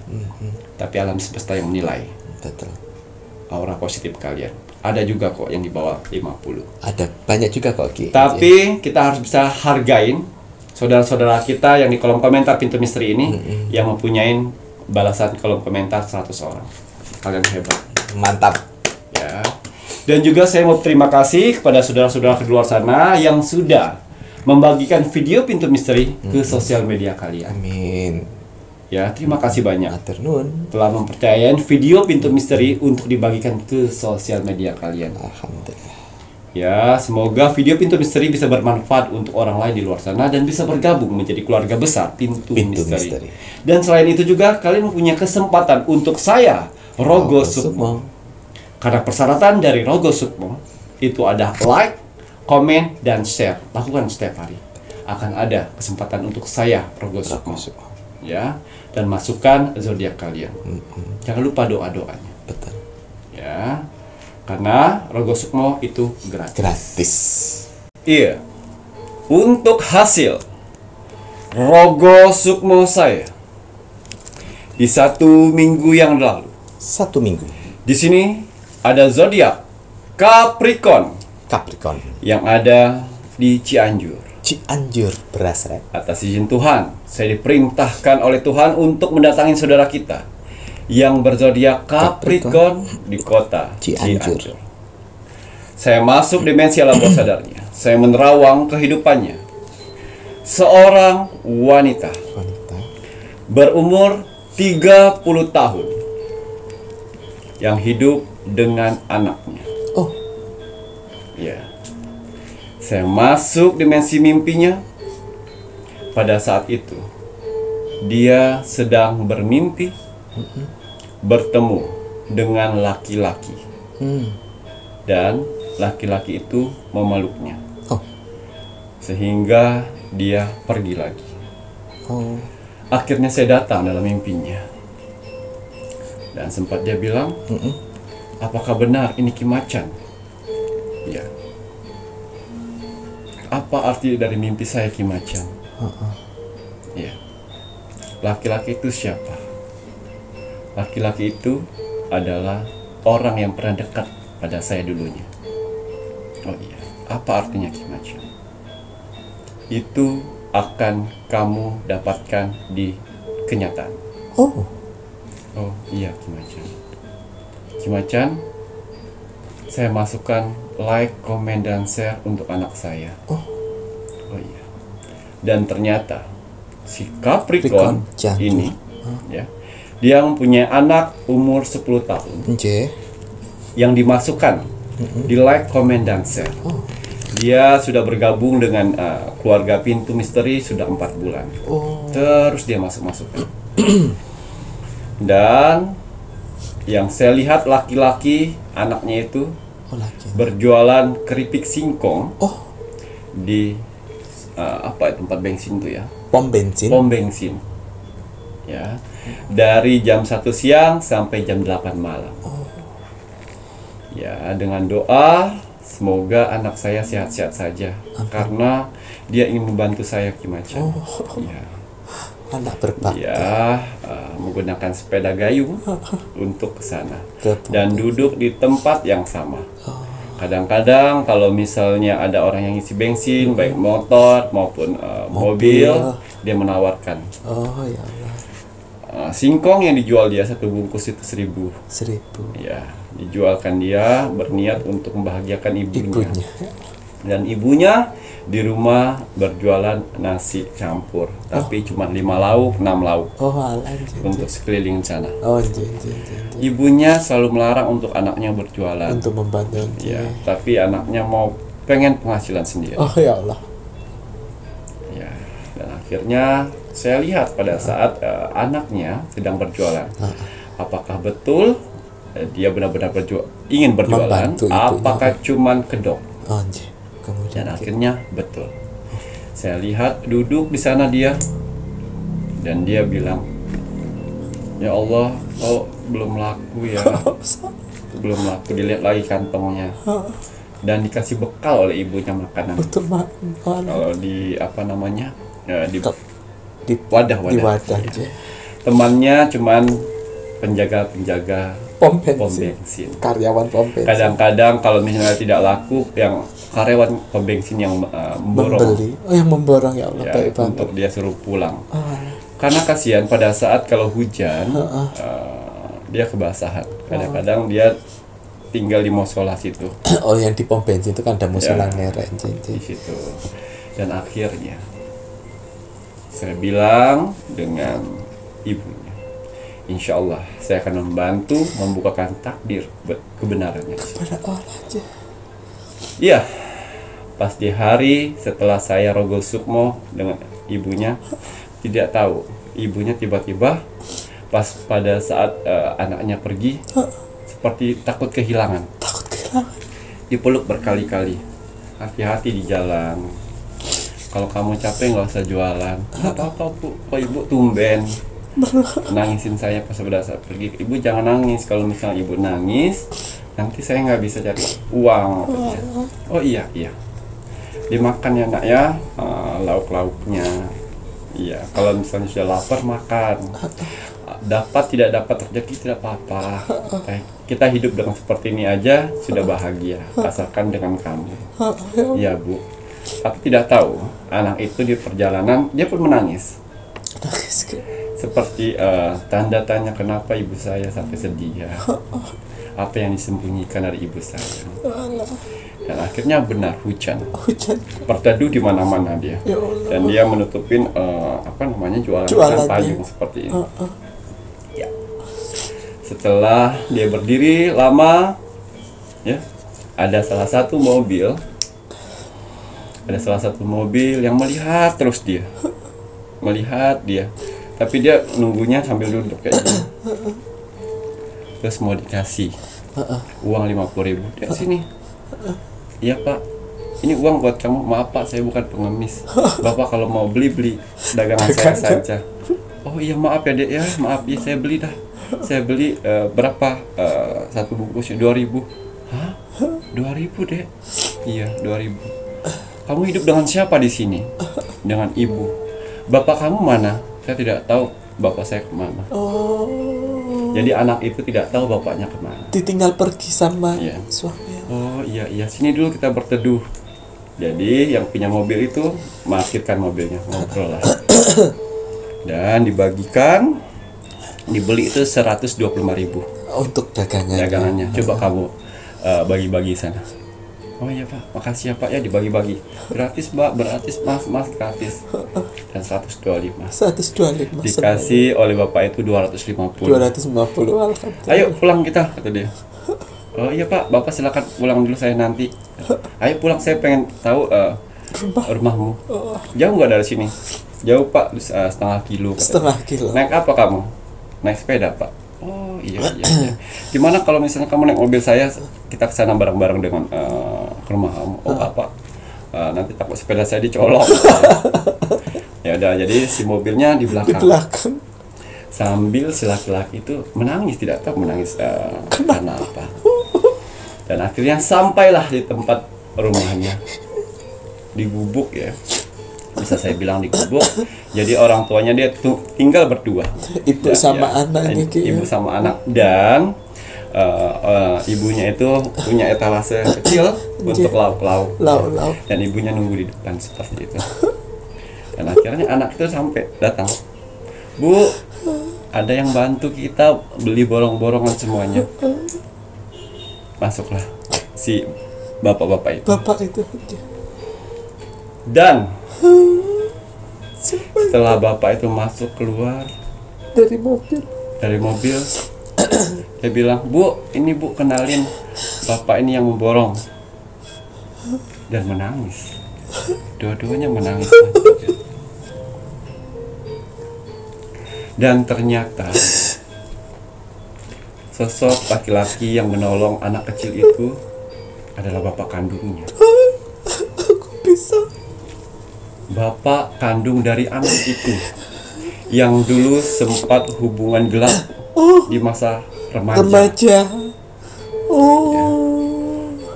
tapi alam semesta yang menilai. Betul. Aura positif kalian. Ada juga kok yang di bawah 50. Ada banyak juga kok Ki. Tapi kita harus bisa hargain saudara-saudara kita yang di kolom komentar Pintu Misteri ini yang mempunyai balasan kolom komentar 100 orang. Kalian hebat. Mantap. Ya. Dan juga saya mau terima kasih kepada saudara-saudara di luar sana yang sudah membagikan video Pintu Misteri ke sosial media kalian. Amin. Ya, terima kasih banyak Matur nuwun. telah mempercayakan video Pintu Misteri untuk dibagikan ke sosial media kalian. Alhamdulillah. Ya, semoga video Pintu Misteri bisa bermanfaat untuk orang lain di luar sana dan bisa bergabung menjadi keluarga besar Pintu Misteri. Dan selain itu juga kalian mempunyai kesempatan untuk saya, Rogo Sukmo. Karena persyaratan dari Rogo Sukmo itu ada like, komen, dan share. Lakukan setiap hari. Akan ada kesempatan untuk saya, Rogo Sukmo. Ya, dan masukkan zodiak kalian. Jangan lupa doa-doanya. Betul. Ya, karena Rogo Sukmo itu gratis. Iya. Untuk hasil Rogo Sukmo saya di 1 minggu yang lalu. 1 minggu. Di sini ada zodiak Capricorn yang ada di Cianjur. Cianjur beras rek. Atas izin Tuhan, saya diperintahkan oleh Tuhan untuk mendatangi saudara kita yang berzodiak Capricorn di kota Cianjur. Saya masuk dimensi alam bawah sadarnya. Saya menerawang kehidupannya. Seorang wanita berumur 30 tahun yang hidup dengan anaknya. Oh. Ya. Saya masuk dimensi mimpinya. Pada saat itu dia sedang bermimpi bertemu dengan laki-laki. Dan laki-laki itu memeluknya. Oh. Sehingga dia pergi lagi. Oh. Akhirnya saya datang dalam mimpinya. Dan sempat dia bilang, apakah benar ini Ki Macan? Ya. Apa arti dari mimpi saya Ki Macan? Ya. Laki-laki itu siapa? Laki-laki itu adalah orang yang pernah dekat pada saya dulunya. Oh iya. Apa artinya Ki Macan? Itu akan kamu dapatkan di kenyataan. Oh. Oh iya Ki Macan. Ki Macan, saya masukkan like, comment, dan share untuk anak saya. Oh iya. Dan ternyata si Capricorn Capricorn, ini ya, dia mempunyai anak umur 10 tahun Nggih. yang dimasukkan di like, comment, dan share. Dia sudah bergabung dengan keluarga Pintu Misteri sudah 4 bulan. Terus dia masuk-masukkan. Dan yang saya lihat laki-laki anaknya itu Laki. berjualan keripik singkong di tempat bensin tuh ya, Pom bensin. pom bensin ya, dari jam 1 siang sampai jam 8 malam. Ya, dengan doa semoga anak saya sehat-sehat saja karena dia ingin membantu saya Kimacan. Ya, Anak berbakti. dia menggunakan sepeda gayung untuk ke sana Ke dan duduk di tempat yang sama. Kadang-kadang kalau misalnya ada orang yang isi bensin, baik motor maupun mobil, dia menawarkan. Oh ya Allah. Singkong yang dijual dia satu bungkus itu 1.000. 1.000. Ya, dijualkan dia berniat untuk membahagiakan ibunya. Ibunya. Dan ibunya di rumah berjualan nasi campur, tapi cuma 5 lauk, 6 lauk Oh alah. Nggih. untuk sekeliling sana. Oh nggih. Ibunya selalu melarang untuk anaknya berjualan. Untuk membantu. Ya, tapi anaknya pengen penghasilan sendiri. Oh ya Allah. Ya, dan akhirnya saya lihat pada saat anaknya sedang berjualan. Apakah betul dia benar-benar ingin berjualan? Membantu ibunya. Apakah cuman kedok? Oh nggih. Kemudian Dan akhirnya betul. Saya lihat duduk di sana dia, dan dia bilang, ya Allah, belum laku ya, belum laku. Dilihat lagi kantongnya, dan dikasih bekal oleh ibunya makanan. betul Mak. Kalau di di Di wadah. di wadah. Ya. Nggih. Temannya cuman penjaga Pom pom bensin. bensin. Karyawan pom bensin. Kadang-kadang kalau misalnya tidak laku, yang karyawan pom bensin yang memborong Membeli. Oh yang memborong ya Allah. ya, Baik banget. untuk dia suruh pulang. Oh, Karena kasihan pada saat kalau hujan, dia kebasahan. Kadang-kadang dia tinggal di musola situ, oh yang di pom bensin itu kan ada musola Ya. nerek. di situ. Dan akhirnya saya bilang dengan ibunya, insya Allah saya akan membantu membukakan takdir kebenarannya. Pada Allah aja. Iya, pas di hari setelah saya rogo sukmo dengan ibunya, tidak tahu ibunya tiba-tiba pas pada saat anaknya pergi seperti takut kehilangan, Takut kehilangan. dipeluk berkali-kali. Hati-hati di jalan, kalau kamu capek nggak usah jualan. Nggak apa-apa Bu, kok ibu tumben nangisin saya pas pada saat pergi. Ibu jangan nangis, kalau misalnya ibu nangis nanti saya nggak bisa cari uang. Katanya. Oh iya, dimakan ya nak ya, lauk-lauknya. Iya, kalau misalnya sudah lapar makan. Dapat tidak dapat rezeki tidak apa-apa. Kita hidup dengan seperti ini aja sudah bahagia, asalkan dengan kamu. Iya Bu. Tapi tidak tahu anak itu di perjalanan dia pun menangis. Nangis ke. Seperti tanda tanya kenapa ibu saya sampai sedih ya. Apa yang disembunyikan dari ibu saya. Dan akhirnya benar hujan. Hujan. Berteduh di mana-mana dia. Ya Allah. Dan dia menutupin jualan Jualannya. payung seperti ini. Ya. Setelah dia berdiri lama, ya, ada salah satu mobil yang melihat terus dia, tapi dia nunggunya sambil duduk kayak gini. Terus mau dikasih uang 50.000. Dia sini. Iya Pak, ini uang buat kamu. Maaf Pak, saya bukan pengemis. Bapak kalau mau beli dagangan saya saja. Oh iya maaf ya Dek ya, maaf ya, saya beli dah. Saya beli berapa satu bungkusnya 2.000. Hah? 2.000 Dek? Iya 2.000. Kamu hidup dengan siapa di sini? Dengan ibu. Bapak kamu mana? Saya tidak tahu bapak saya kemana. Oh. Jadi anak itu tidak tahu bapaknya kemana. Ditinggal pergi sama Iya. suaminya. Oh iya, sini dulu kita berteduh. Jadi yang punya mobil itu parkirkan mobilnya, ngobrol lah. Dan dibagikan, dibeli itu 125.000 Untuk dagangannya. dagangannya. Coba kamu bagi-bagi sana. Oh iya Pak, makasih ya Pak ya, dibagi-bagi. Gratis Mbak, gratis Mas, gratis. Dan 125. 125. Dikasih oleh Bapak itu 250. 250, alhamdulillah. Ayo pulang kita, kata dia. Oh iya Pak, Bapak silakan pulang dulu, saya nanti. Ayo pulang, saya pengen tahu rumahmu. Jauh nggak dari sini? Jauh Pak, setengah kilo. Setengah kilo. Naik apa kamu? Naik sepeda Pak. Oh iya. Gimana kalau misalnya kamu naik mobil saya, kita kesana bareng-bareng dengan ke rumah kamu. Oh Bapak, nanti takut sepeda saya dicolok. Ya udah, jadi si mobilnya di belakang. Sambil si laki-laki itu menangis, tidak tahu menangis karena apa. Dan akhirnya sampailah di tempat rumahnya, di gubuk ya, bisa saya bilang di gubuk. Jadi orang tuanya dia tinggal berdua, ibu sama anaknya. Ibu sama anak, dan ibunya itu punya etalase kecil untuk lauk-lauk, dan ibunya nunggu di depan seperti itu. Dan akhirnya anak itu sampai datang, Bu, ada yang bantu kita beli borong-borongan semuanya. Masuklah si bapak-bapak itu. Dan setelah bapak itu masuk keluar dari mobil, dia bilang, Bu, ini Bu, kenalin, bapak ini yang memborong. Dan menangis. Dua-duanya menangis. Dan ternyata sosok laki-laki yang menolong anak kecil itu adalah bapak kandungnya. Aku bisa. Bapak kandung dari anak itu, yang dulu sempat hubungan gelap di masa remaja.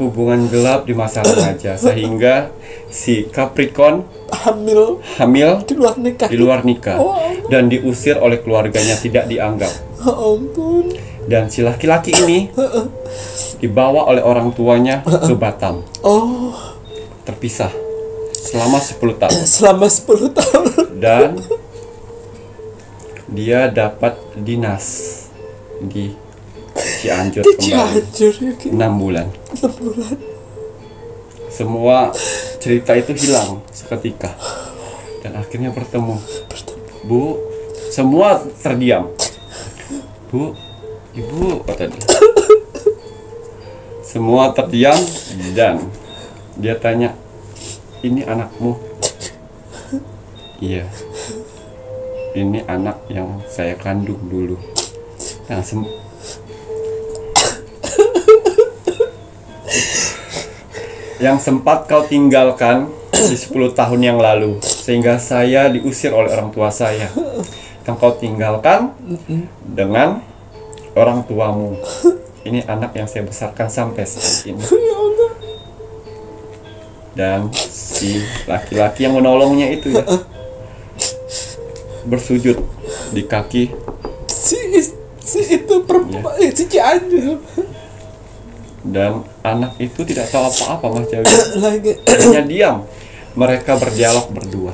Hubungan gelap di masa remaja, sehingga si Capricorn hamil di luar nikah dan diusir oleh keluarganya, tidak dianggap. Dan si laki-laki ini dibawa oleh orang tuanya ke Batam, terpisah selama 10 tahun. Dan dia dapat dinas di Cianjur kembali 6 bulan. Semua cerita itu hilang seketika, dan akhirnya bertemu. Bu, semua terdiam. Bu, Ibu, kata dia. Semua terdiam, dan dia tanya, ini anakmu? Iya, ini anak yang saya kandung dulu. Nah, yang sempat kau tinggalkan di 10 tahun yang lalu, sehingga saya diusir oleh orang tua saya. Yang kau tinggalkan dengan orang tuamu. Ini anak yang saya besarkan sampai saat ini. Dan si laki-laki yang menolongnya itu ya, bersujud di kaki si itu perempuan, si Cianjur. Dan anak itu tidak tahu apa-apa, Mas Jawi. Hanya diam. Mereka berdialog berdua.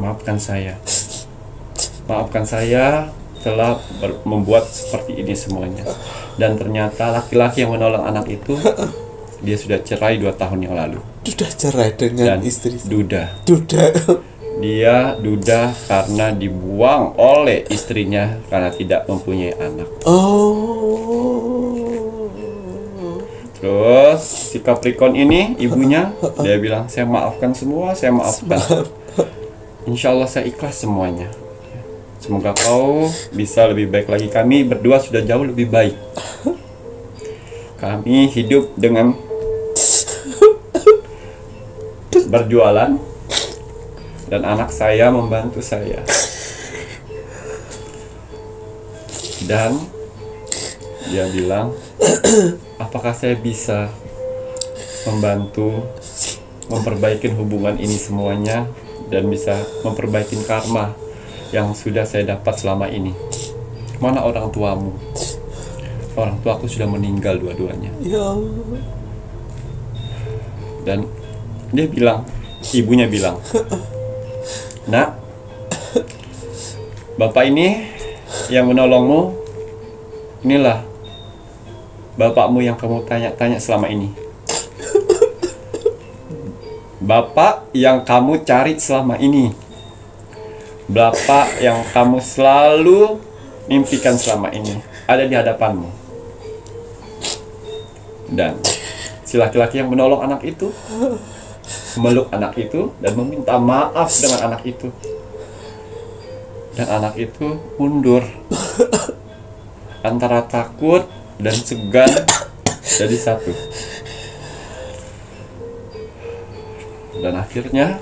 Maafkan saya telah membuat seperti ini semuanya. Dan ternyata laki-laki yang menolong anak itu, dia sudah cerai 2 tahun yang lalu. Sudah cerai dengan istri. Duda. Dia duda karena dibuang oleh istrinya karena tidak mempunyai anak. Terus si Capricorn ini, ibunya, dia bilang, saya maafkan semua, saya maafkan. Insya Allah saya ikhlas semuanya. Semoga kau bisa lebih baik lagi. Kami berdua sudah jauh lebih baik. Kami hidup dengan berjualan, dan anak saya membantu saya. Dan dia bilang, apakah saya bisa membantu memperbaiki hubungan ini semuanya dan bisa memperbaiki karma yang sudah saya dapat selama ini? Mana orang tuamu? Orang tuaku sudah meninggal dua-duanya. Ya Allah. Dan dia bilang, ibunya bilang, Nak, bapak ini yang menolongmu, inilah bapakmu yang kamu tanya-tanya selama ini. Bapak yang kamu cari selama ini. Bapak yang kamu selalu mimpikan selama ini ada di hadapanmu. Dan si laki-laki yang menolong anak itu meluk anak itu dan meminta maaf dengan anak itu. Dan anak itu mundur antara takut dan segan jadi satu. Dan akhirnya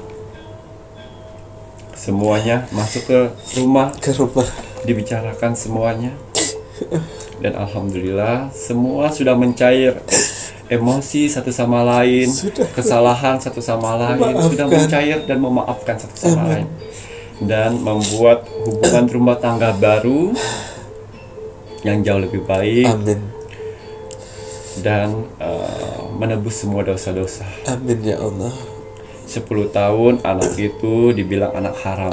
semuanya masuk ke rumah, dibicarakan semuanya. Dan alhamdulillah semua sudah mencair. Emosi satu sama lain, kesalahan satu sama lain sudah mencair dan memaafkan satu sama lain. Dan membuat hubungan rumah tangga baru yang jauh lebih baik. Amin. Dan menebus semua dosa-dosa. Amin ya Allah. 10 tahun anak itu dibilang anak haram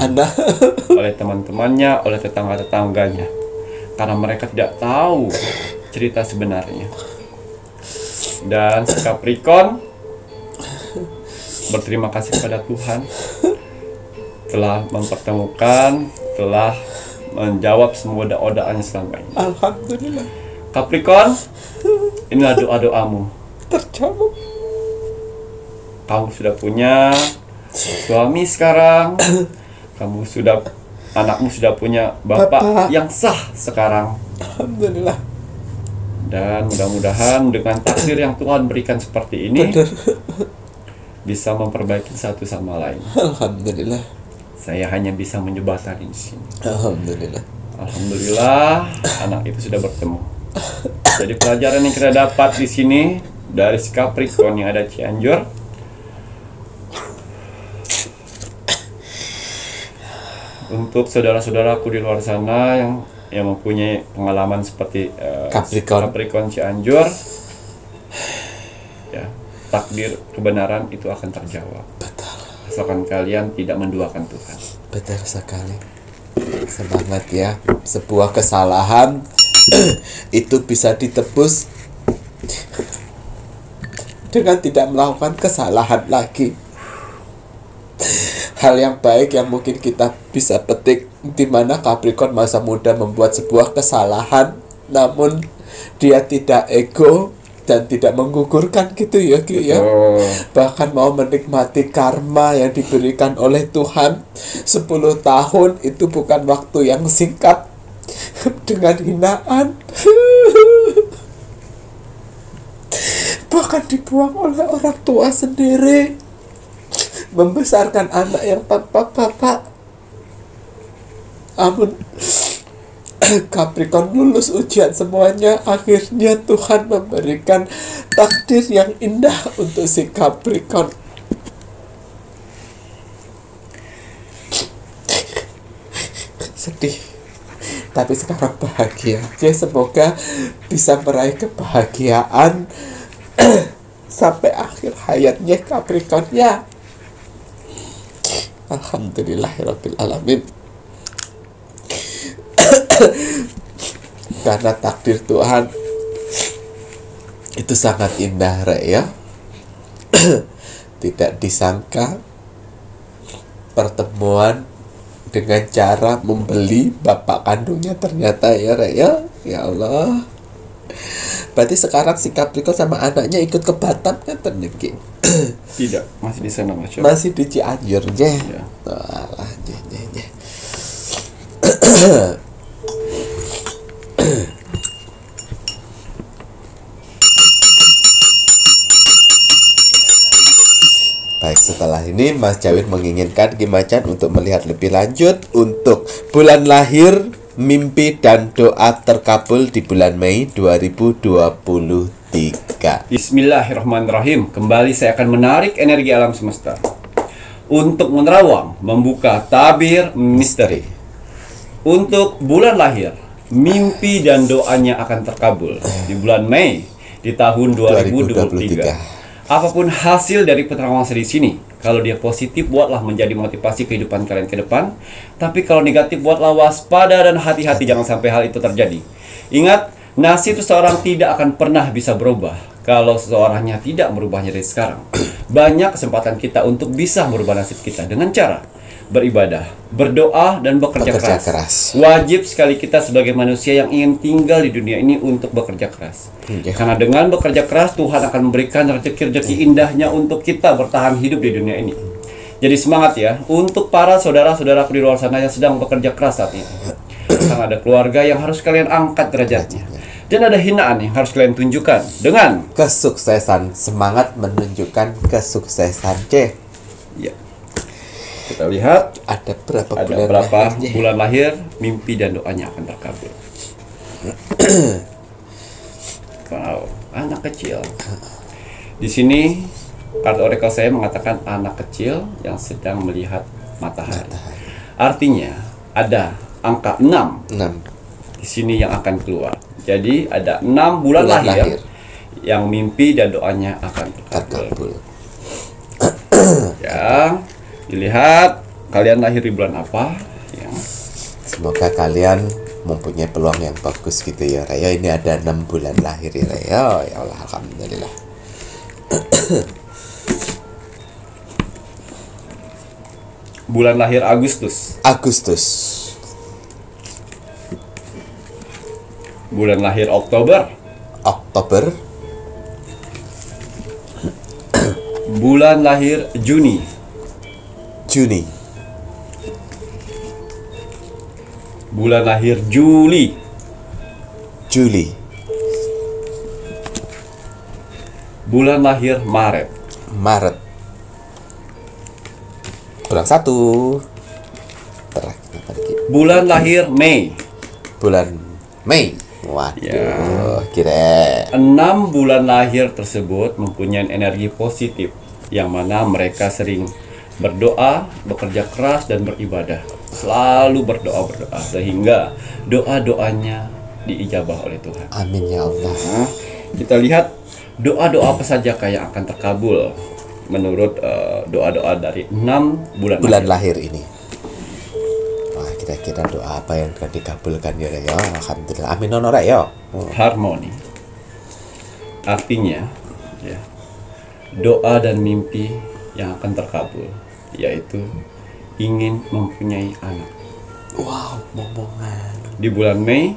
oleh teman-temannya, oleh tetangga-tetangganya, karena mereka tidak tahu cerita sebenarnya. Dan si Capricorn berterima kasih kepada Tuhan telah mempertemukan, telah menjawab semua doa-doanya selama ini. Alhamdulillah. Capricorn, inilah doa-doamu. Terjawab. Kamu sudah punya suami sekarang. Anakmu sudah punya bapak yang sah sekarang. Alhamdulillah. Dan mudah-mudahan dengan takdir yang Tuhan berikan seperti ini bisa memperbaiki satu sama lain. Alhamdulillah. Saya hanya bisa menjembatani di sini. Alhamdulillah. Alhamdulillah, anak itu sudah bertemu. Jadi pelajaran yang kita dapat di sini dari si Capricorn yang ada Cianjur, untuk saudara-saudaraku di luar sana yang mempunyai pengalaman seperti Capricorn Cianjur, ya, takdir kebenaran itu akan terjawab. Betul. Asalkan kalian tidak menduakan Tuhan. Betul sekali. Semangat ya. Sebuah kesalahan itu bisa ditebus dengan tidak melakukan kesalahan lagi. Hal yang baik yang mungkin kita bisa petik, di mana Capricorn masa muda membuat sebuah kesalahan, namun dia tidak ego dan tidak menggugurkan gitu ya Ki ya. Bahkan mau menikmati karma yang diberikan oleh Tuhan. 10 tahun itu bukan waktu yang singkat. Dengan hinaan, bahkan dibuang oleh orang tua sendiri, membesarkan anak yang tanpa bapak. Namun Capricorn lulus ujian semuanya. Akhirnya Tuhan memberikan takdir yang indah untuk si Capricorn. Sedih, tapi sekarang bahagia. Ya, semoga bisa meraih kebahagiaan sampai akhir hayatnya Capricorn ya. Alhamdulillahirabbil alamin. Karena takdir Tuhan itu sangat indah, Rek ya. Tidak disangka pertemuan dengan cara membeli bapak kandungnya ternyata ya, Rek ya. Ya Allah. Berarti sekarang si Capricorn sama anaknya ikut ke Batam kan Ki? Tidak, masih di sana Mas. Masih di Cianjur ya. Alah, Baik, setelah ini Mas Jawir menginginkan Ki Macan untuk melihat lebih lanjut untuk bulan lahir, mimpi dan doa terkabul di bulan Mei 2023. Bismillahirrahmanirrahim. Kembali saya akan menarik energi alam semesta untuk menerawang, membuka tabir misteri. Untuk bulan lahir, mimpi dan doanya akan terkabul di bulan Mei di tahun 2023. Apapun hasil dari penerawang di sini, kalau dia positif, buatlah menjadi motivasi kehidupan kalian ke depan. Tapi kalau negatif, buatlah waspada dan hati-hati, jangan sampai hal itu terjadi. Ingat, nasib seseorang tidak akan pernah bisa berubah. Kalau seseorangnya tidak merubahnya dari sekarang, banyak kesempatan kita untuk bisa merubah nasib kita dengan cara beribadah, berdoa, dan bekerja keras. Wajib sekali kita sebagai manusia yang ingin tinggal di dunia ini untuk bekerja keras. Karena dengan bekerja keras, Tuhan akan memberikan rezeki-rezeki indahnya untuk kita bertahan hidup di dunia ini. Jadi semangat ya, untuk para saudara-saudaraku di luar sana yang sedang bekerja keras saat ini. Karena ada keluarga yang harus kalian angkat derajatnya. Dan ada hinaan yang harus kalian tunjukkan dengan kesuksesan. Semangat menunjukkan kesuksesan. Ya. Kita lihat ada berapa bulan lahir, mimpi dan doanya akan terkabul. Wow, anak kecil. Di sini kartu oracle saya mengatakan anak kecil yang sedang melihat matahari. Artinya ada angka 6 di sini yang akan keluar. Jadi ada 6 bulan lahir yang mimpi dan doanya akan terkabul. Ya, dilihat kalian lahir di bulan apa ya. Semoga kalian mempunyai peluang yang bagus gitu ya Raya. Ini ada 6 bulan lahir ya Raya. Ya Allah, alhamdulillah. Bulan lahir Agustus. Bulan lahir Oktober. Bulan lahir Juni. Bulan lahir Juli. Bulan lahir Maret. Bulan 1. Bulan lahir Mei. Waduh, Ya. kira 6 bulan lahir tersebut mempunyai energi positif yang mana mereka sering berdoa, bekerja keras, dan beribadah. Selalu berdoa sehingga doa-doanya diijabah oleh Tuhan. amin ya Allah. Nah, kita lihat doa-doa apa saja yang akan terkabul menurut doa-doa dari 6 bulan lahir ini. Wah, kira-kira doa apa yang akan dikabulkan ya Raya? Alhamdulillah. Amin ono Raya. Harmoni. Artinya ya, doa dan mimpi yang akan terkabul, yaitu ingin mempunyai anak. Wow, momongan. Di bulan Mei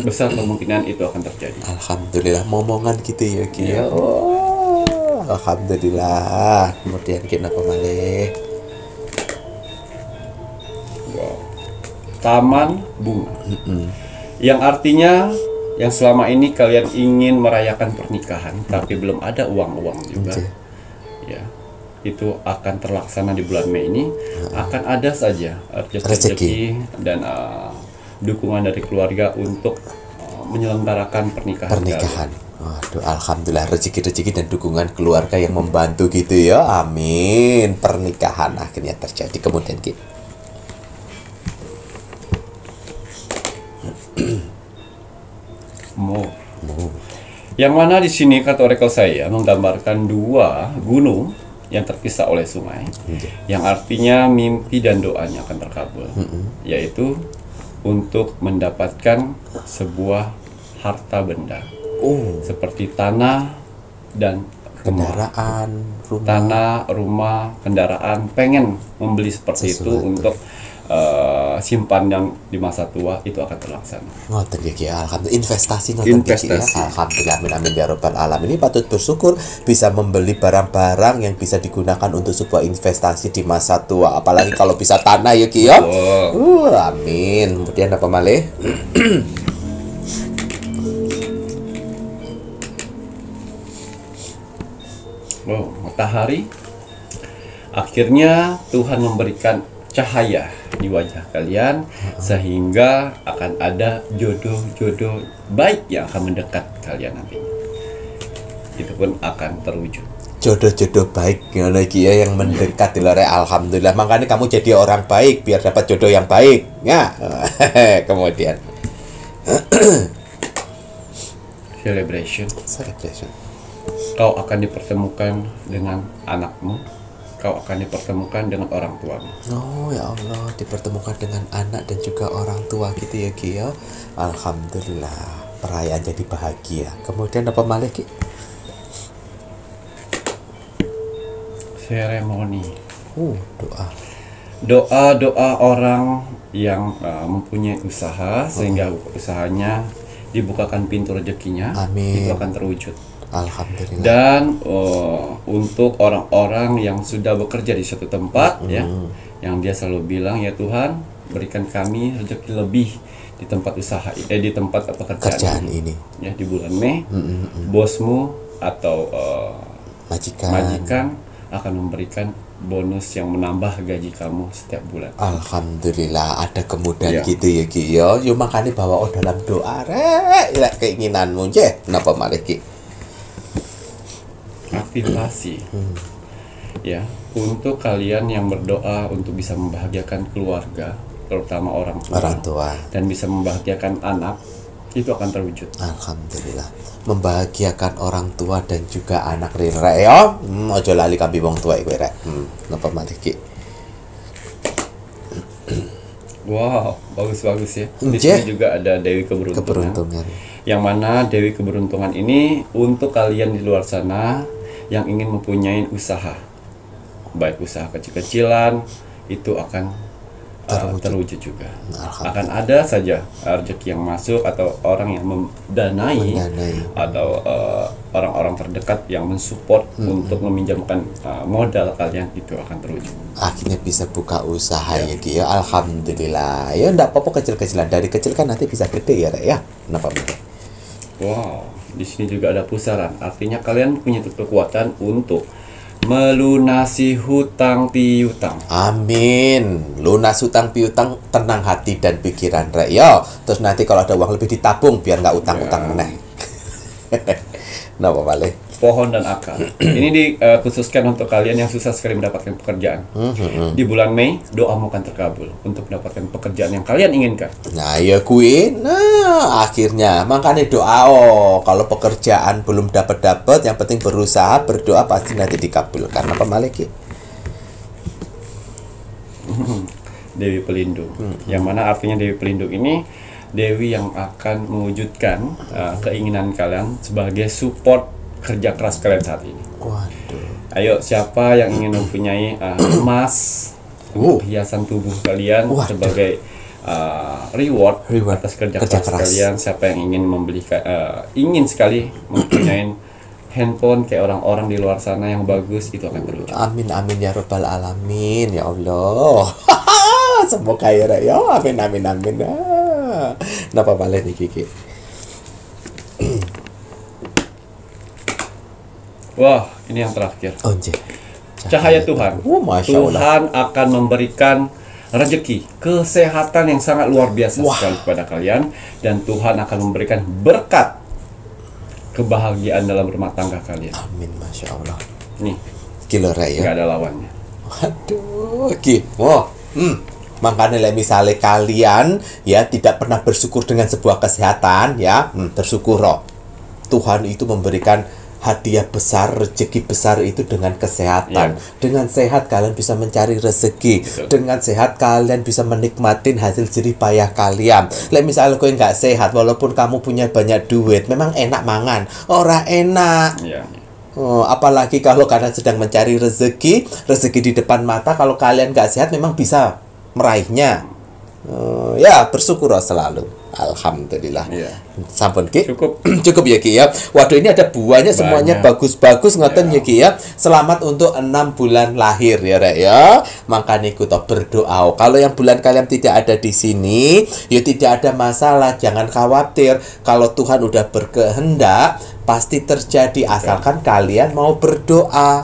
besar kemungkinan itu akan terjadi. Alhamdulillah, momongan gitu ya Ki. Oh, alhamdulillah. Kemudian kenapa malih? Wow. Taman bunga. Yang artinya yang selama ini kalian ingin merayakan pernikahan tapi belum ada uang-uang juga. Ya. Itu akan terlaksana di bulan Mei ini. Akan ada saja rezeki dan dukungan dari keluarga untuk menyelenggarakan pernikahan. Waduh, alhamdulillah, rezeki dan dukungan keluarga yang membantu gitu ya. Amin. Pernikahan akhirnya terjadi. Kemudian Ki. Yang mana di sini kata oracle saya menggambarkan 2 gunung yang terpisah oleh sungai, yang artinya mimpi dan doanya akan terkabul, yaitu untuk mendapatkan sebuah harta benda, seperti tanah dan kendaraan, rumah, kendaraan. Pengen membeli seperti itu untuk simpan yang di masa tua, itu akan terlaksana. Ngoten ya Ki, alhamdulillah. Investasi ngoten Ki ya. Alhamdulillah, amin ya rabbal alamin. Ini patut bersyukur bisa membeli barang-barang yang bisa digunakan untuk sebuah investasi di masa tua. Apalagi kalau bisa tanah ya Ki ya. Amin. Kemudian apa malih? Matahari. Akhirnya Tuhan memberikan cahaya di wajah kalian sehingga akan ada jodoh-jodoh baik yang akan mendekat kalian nantinya. Itu pun akan terwujud. Jodoh-jodoh baik yang mendekat di luar. Alhamdulillah. Makanya kamu jadi orang baik biar dapat jodoh yang baik. Ya. Kemudian celebration. Kau akan dipertemukan dengan anakmu. Kau akan dipertemukan dengan orang tuamu. Oh ya Allah, dipertemukan dengan anak dan juga orang tua gitu ya Ki ya. Alhamdulillah. perayaan jadi bahagia. Kemudian apa malih Ki? Seremoni. Doa. Doa orang yang mempunyai usaha sehingga usahanya dibukakan pintu rezekinya, Amin. itu akan terwujud. Alhamdulillah. Dan untuk orang-orang yang sudah bekerja di suatu tempat ya, yang dia selalu bilang, ya Tuhan berikan kami rezeki lebih di tempat usaha di tempat pekerjaan Kerjaan ini. ya, di bulan Mei bosmu atau majikan akan memberikan bonus yang menambah gaji kamu setiap bulan. Alhamdulillah ada kemudahan Ya. gitu ya Ki yo. Yo makanya bawa dalam doa rek keinginanmu je. Napa malih Ki? Aktivasi ya, untuk kalian yang berdoa untuk bisa membahagiakan keluarga, terutama orang tua, dan bisa membahagiakan anak, itu akan terwujud. Alhamdulillah. Membahagiakan orang tua dan juga anak rek yo. Ojo lali kambi wong tua iku rek. Napa malih Ki? Wow, bagus-bagus ya. Di Nggih. sini juga ada Dewi Keberuntungan. Keberuntungan. Yang mana Dewi Keberuntungan ini untuk kalian di luar sana yang ingin mempunyai usaha, baik usaha kecil-kecilan, itu akan terwujud juga. Akan ada saja rezeki yang masuk atau orang yang mendanai. Atau orang-orang terdekat yang mensupport untuk meminjamkan modal kalian, itu akan terwujud. Akhirnya bisa buka usaha ya Ki ya. Alhamdulillah. Ya enggak apa-apa kecil-kecilan. Dari kecil kan nanti bisa gede ya rek ya. Napa malih? Wow, di sini juga ada pusaran. Artinya kalian punya kekuatan untuk melunasi hutang piutang. Amin. Lunas hutang piutang, tenang hati dan pikiran rek yo. Terus nanti kalau ada uang lebih ditabung biar nggak utang-utang meneh. Napa malih? Pohon dan akar. Ini dikhususkan untuk kalian yang susah sekali mendapatkan pekerjaan. Di bulan Mei, doamu akan terkabul untuk mendapatkan pekerjaan yang kalian inginkan. Nah ya gue, akhirnya makanya doa kalau pekerjaan belum dapat yang penting berusaha berdoa pasti nanti dikabulkan. Apa malih Ki? Dewi Pelindung. Yang mana artinya Dewi Pelindung ini Dewi yang akan mewujudkan keinginan kalian sebagai support kerja keras kalian saat ini. Waduh. Ayo, siapa yang ingin mempunyai emas hiasan tubuh kalian sebagai reward atas kerja keras kalian? Siapa yang ingin ingin sekali mempunyai handphone kayak orang-orang di luar sana yang bagus, itu akan terwujud. Amin amin ya rabbal alamin ya Allah. Semoga ya rek ya. Amin amin amin. Napa malih nih Ki? Wah, ini yang terakhir. Cahaya Tuhan. Masya Allah. Tuhan akan memberikan rezeki, kesehatan yang sangat luar biasa sekali kepada kalian, dan Tuhan akan memberikan berkat kebahagiaan dalam rumah tangga kalian. Amin, Masya Allah. Nih, kilo rek ya. nggak ada lawannya. Waduh, Ki. Makanya misalnya kalian ya tidak pernah bersyukur dengan sebuah kesehatan ya, bersyukur Tuhan itu memberikan hadiah besar, rezeki besar itu dengan kesehatan. Dengan sehat kalian bisa mencari rezeki. Dengan sehat kalian bisa menikmatin hasil jerih payah kalian. Misalnya kau nggak sehat, walaupun kamu punya banyak duit, memang enak mangan, ora enak. Apalagi kalau kalian sedang mencari rezeki di depan mata, kalau kalian nggak sehat memang bisa meraihnya. Ya bersyukur selalu. Alhamdulillah. Sampun Ki. Cukup ya Ki ya. Waduh, ini ada buahnya semuanya bagus-bagus ngoten ya Ki ya. Selamat untuk 6 bulan lahir ya rek ya. Makanya ikut berdoa. Kalau yang bulan kalian tidak ada di sini, ya tidak ada masalah, jangan khawatir. Kalau Tuhan udah berkehendak, pasti terjadi asalkan kalian mau berdoa.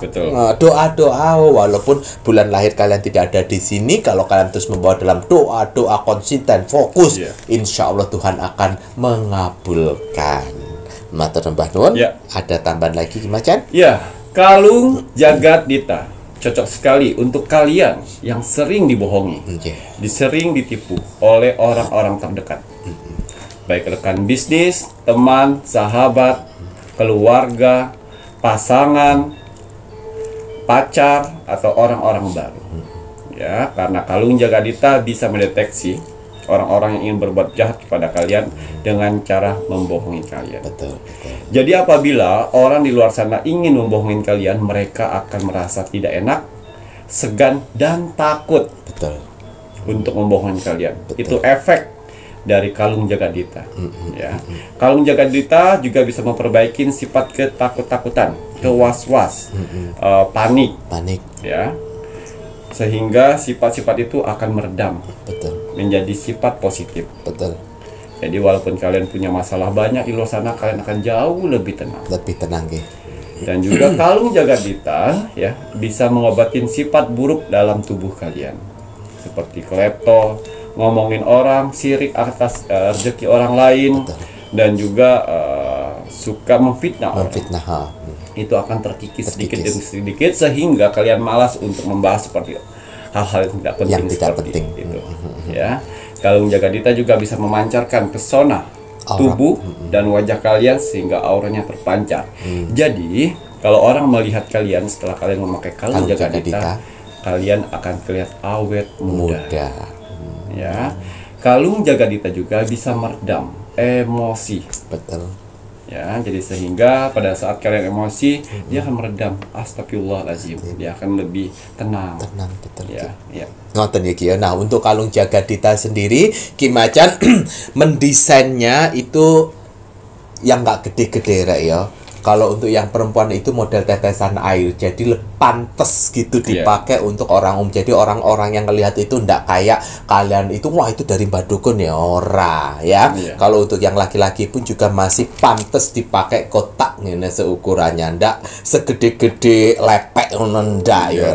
Doa walaupun bulan lahir kalian tidak ada di sini, kalau kalian terus membawa dalam doa konsisten fokus, insya Allah Tuhan akan mengabulkan. Matur Mbah Nun. Ada tambahan lagi Macan? Ya, kalung Jagat Dita cocok sekali untuk kalian yang sering dibohongi, sering ditipu oleh orang-orang terdekat, baik rekan bisnis, teman, sahabat, keluarga, pasangan, pacar, atau orang-orang baru. Ya, karena kalung Jagadita bisa mendeteksi orang-orang yang ingin berbuat jahat kepada kalian dengan cara membohongi kalian. Betul. Jadi apabila orang di luar sana ingin membohongi kalian, mereka akan merasa tidak enak, segan, dan takut Betul. untuk membohongi kalian. Betul. Itu efek dari kalung jagadita. Ya. Kalung jagadita juga bisa memperbaiki sifat ketakut-takutan, kewas-was, panik, ya. Sehingga sifat-sifat itu akan meredam. Betul. Menjadi sifat positif. Betul. Jadi walaupun kalian punya masalah banyak di luar sana, kalian akan jauh lebih tenang. Lebih tenang, Ki. Dan juga kalung jagadita ya bisa mengobatin sifat buruk dalam tubuh kalian. Seperti klepto, ngomongin orang, sirik atas rezeki orang lain. Betul. Dan juga suka memfitnah orang. Itu akan terkikis sedikit demi sedikit sehingga kalian malas untuk membahas seperti hal-hal yang tidak penting itu. Ya, kalung jagadita juga bisa memancarkan pesona tubuh dan wajah kalian sehingga auranya terpancar. Jadi kalau orang melihat kalian setelah kalian memakai kalung jagadita, kalian akan terlihat awet muda. Ya, kalung jagadita juga bisa meredam emosi. Betul. Ya, jadi sehingga pada saat kalian emosi, dia akan meredam. Astagfirullahaladzim. Dia akan lebih tenang. Betul. Ya. Ngoten ya, Ki. Nah, untuk kalung jagadita sendiri, Ki Macan mendesainnya itu yang nggak gede-gede, Rek, ya. Kalau untuk yang perempuan itu model tetesan air, jadi pantes gitu dipakai untuk orang umum. Jadi orang-orang yang ngelihat itu ndak kayak kalian itu, wah itu dari Mbak Dukun ya, ora ya. Kalau untuk yang laki-laki pun juga masih pantes dipakai kotak ngene seukurannya, ndak segede-gede lepek ngono ndak ya.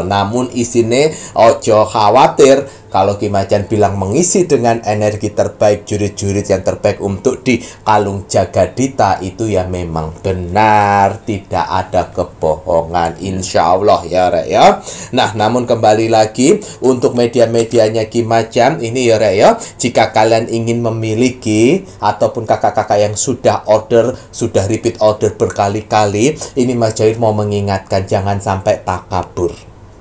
Namun isine ojo khawatir. Kalau Ki Macan bilang mengisi dengan energi terbaik, jurit-jurit yang terbaik untuk di kalung jagadita, itu ya memang benar, tidak ada kebohongan, insya Allah ya, Rek ya. Nah, namun kembali lagi untuk media-medianya Ki Macan ini ya, Rek ya, jika kalian ingin memiliki ataupun kakak-kakak yang sudah order, sudah repeat order berkali-kali, ini Mas Jawir mau mengingatkan jangan sampai takabur.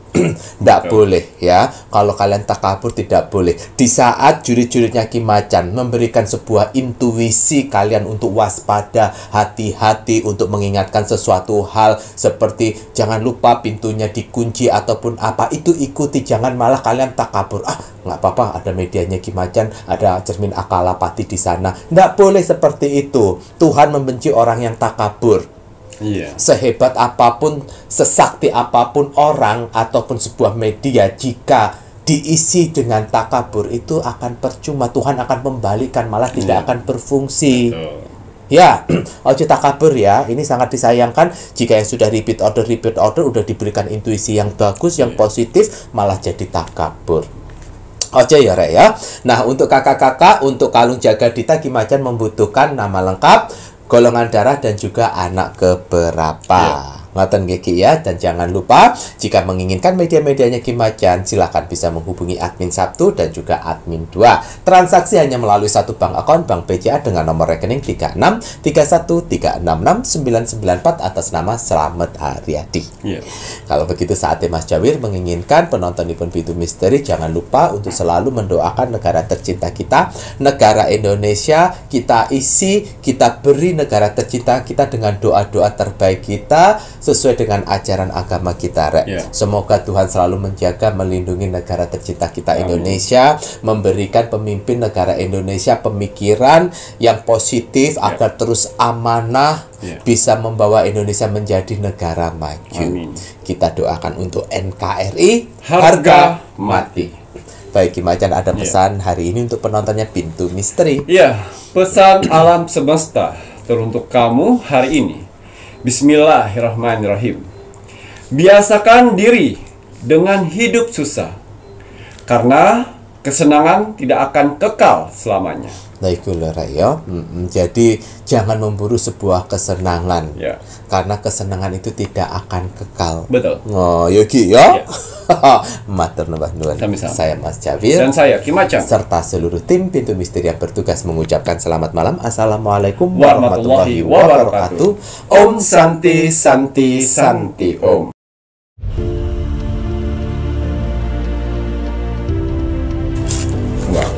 Tidak boleh ya. Kalau kalian takabur tidak boleh. Di saat jurit-juritnya Ki Macan memberikan sebuah intuisi kalian untuk waspada, hati-hati untuk mengingatkan sesuatu hal seperti jangan lupa pintunya dikunci ataupun apa, itu ikuti, jangan malah kalian takabur. Nggak apa-apa, ada medianya Ki Macan, ada cermin Akalapati di sana. Nggak boleh seperti itu. Tuhan membenci orang yang takabur. Sehebat apapun, sesakti apapun orang ataupun sebuah media, jika diisi dengan takabur itu akan percuma. Tuhan akan membalikan, malah tidak akan berfungsi. Ya, ojo takabur ya. Ini sangat disayangkan jika yang sudah repeat order udah diberikan intuisi yang bagus, yang positif, malah jadi takabur. Oke ya, Rek ya. Nah, untuk kakak-kakak, untuk kalung jagadita Ki Macan membutuhkan nama lengkap, golongan darah, dan juga anak keberapa. Ngoten Ki ya. Dan jangan lupa jika menginginkan media-medianya Ki Macan, silahkan bisa menghubungi admin 1 dan juga admin 2. Transaksi hanya melalui satu bank akun, Bank BCA dengan nomor rekening 3631366994 atas nama Slamet Aryadi. Kalau begitu saatnya Mas Jawir menginginkan penontonipun Pintu Misteri jangan lupa untuk selalu mendoakan negara tercinta kita, negara Indonesia. Kita isi, kita beri negara tercinta kita dengan doa-doa terbaik kita sesuai dengan ajaran agama kita, Rek. Semoga Tuhan selalu menjaga, melindungi negara tercinta kita Indonesia, memberikan pemimpin negara Indonesia pemikiran yang positif agar terus amanah, bisa membawa Indonesia menjadi negara maju. Kita doakan untuk NKRI harga mati. Baik, Ki Macan, ada pesan hari ini untuk penontonnya Pintu Misteri. Iya, pesan alam semesta teruntuk kamu hari ini. Bismillahirrahmanirrahim. Biasakan diri dengan hidup susah, karena kesenangan tidak akan kekal selamanya. Jadi jangan memburu sebuah kesenangan, karena kesenangan itu tidak akan kekal. Betul. Oh, Yogi ya. Matur nuwun. Saya Mas Jawir dan saya Ki Macan serta seluruh tim Pintu Misteri yang bertugas mengucapkan selamat malam. Assalamualaikum warahmatullahi wabarakatuh. Om Santi Santi Santi Om. Wow.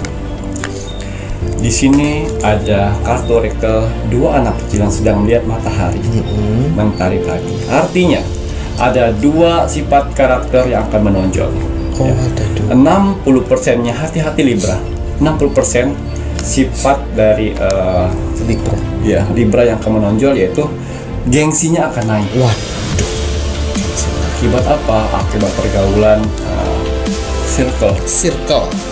Di sini ada kartu oracle dua anak kecil yang sedang melihat matahari mentari pagi. Artinya ada dua sifat karakter yang akan menonjol. Oh, ada dua. 60%-nya hati-hati Libra. 60% sifat dari Libra. ya Libra yang akan menonjol, yaitu gengsinya akan naik. Waduh. Akibat apa? Akibat pergaulan circle. Circle.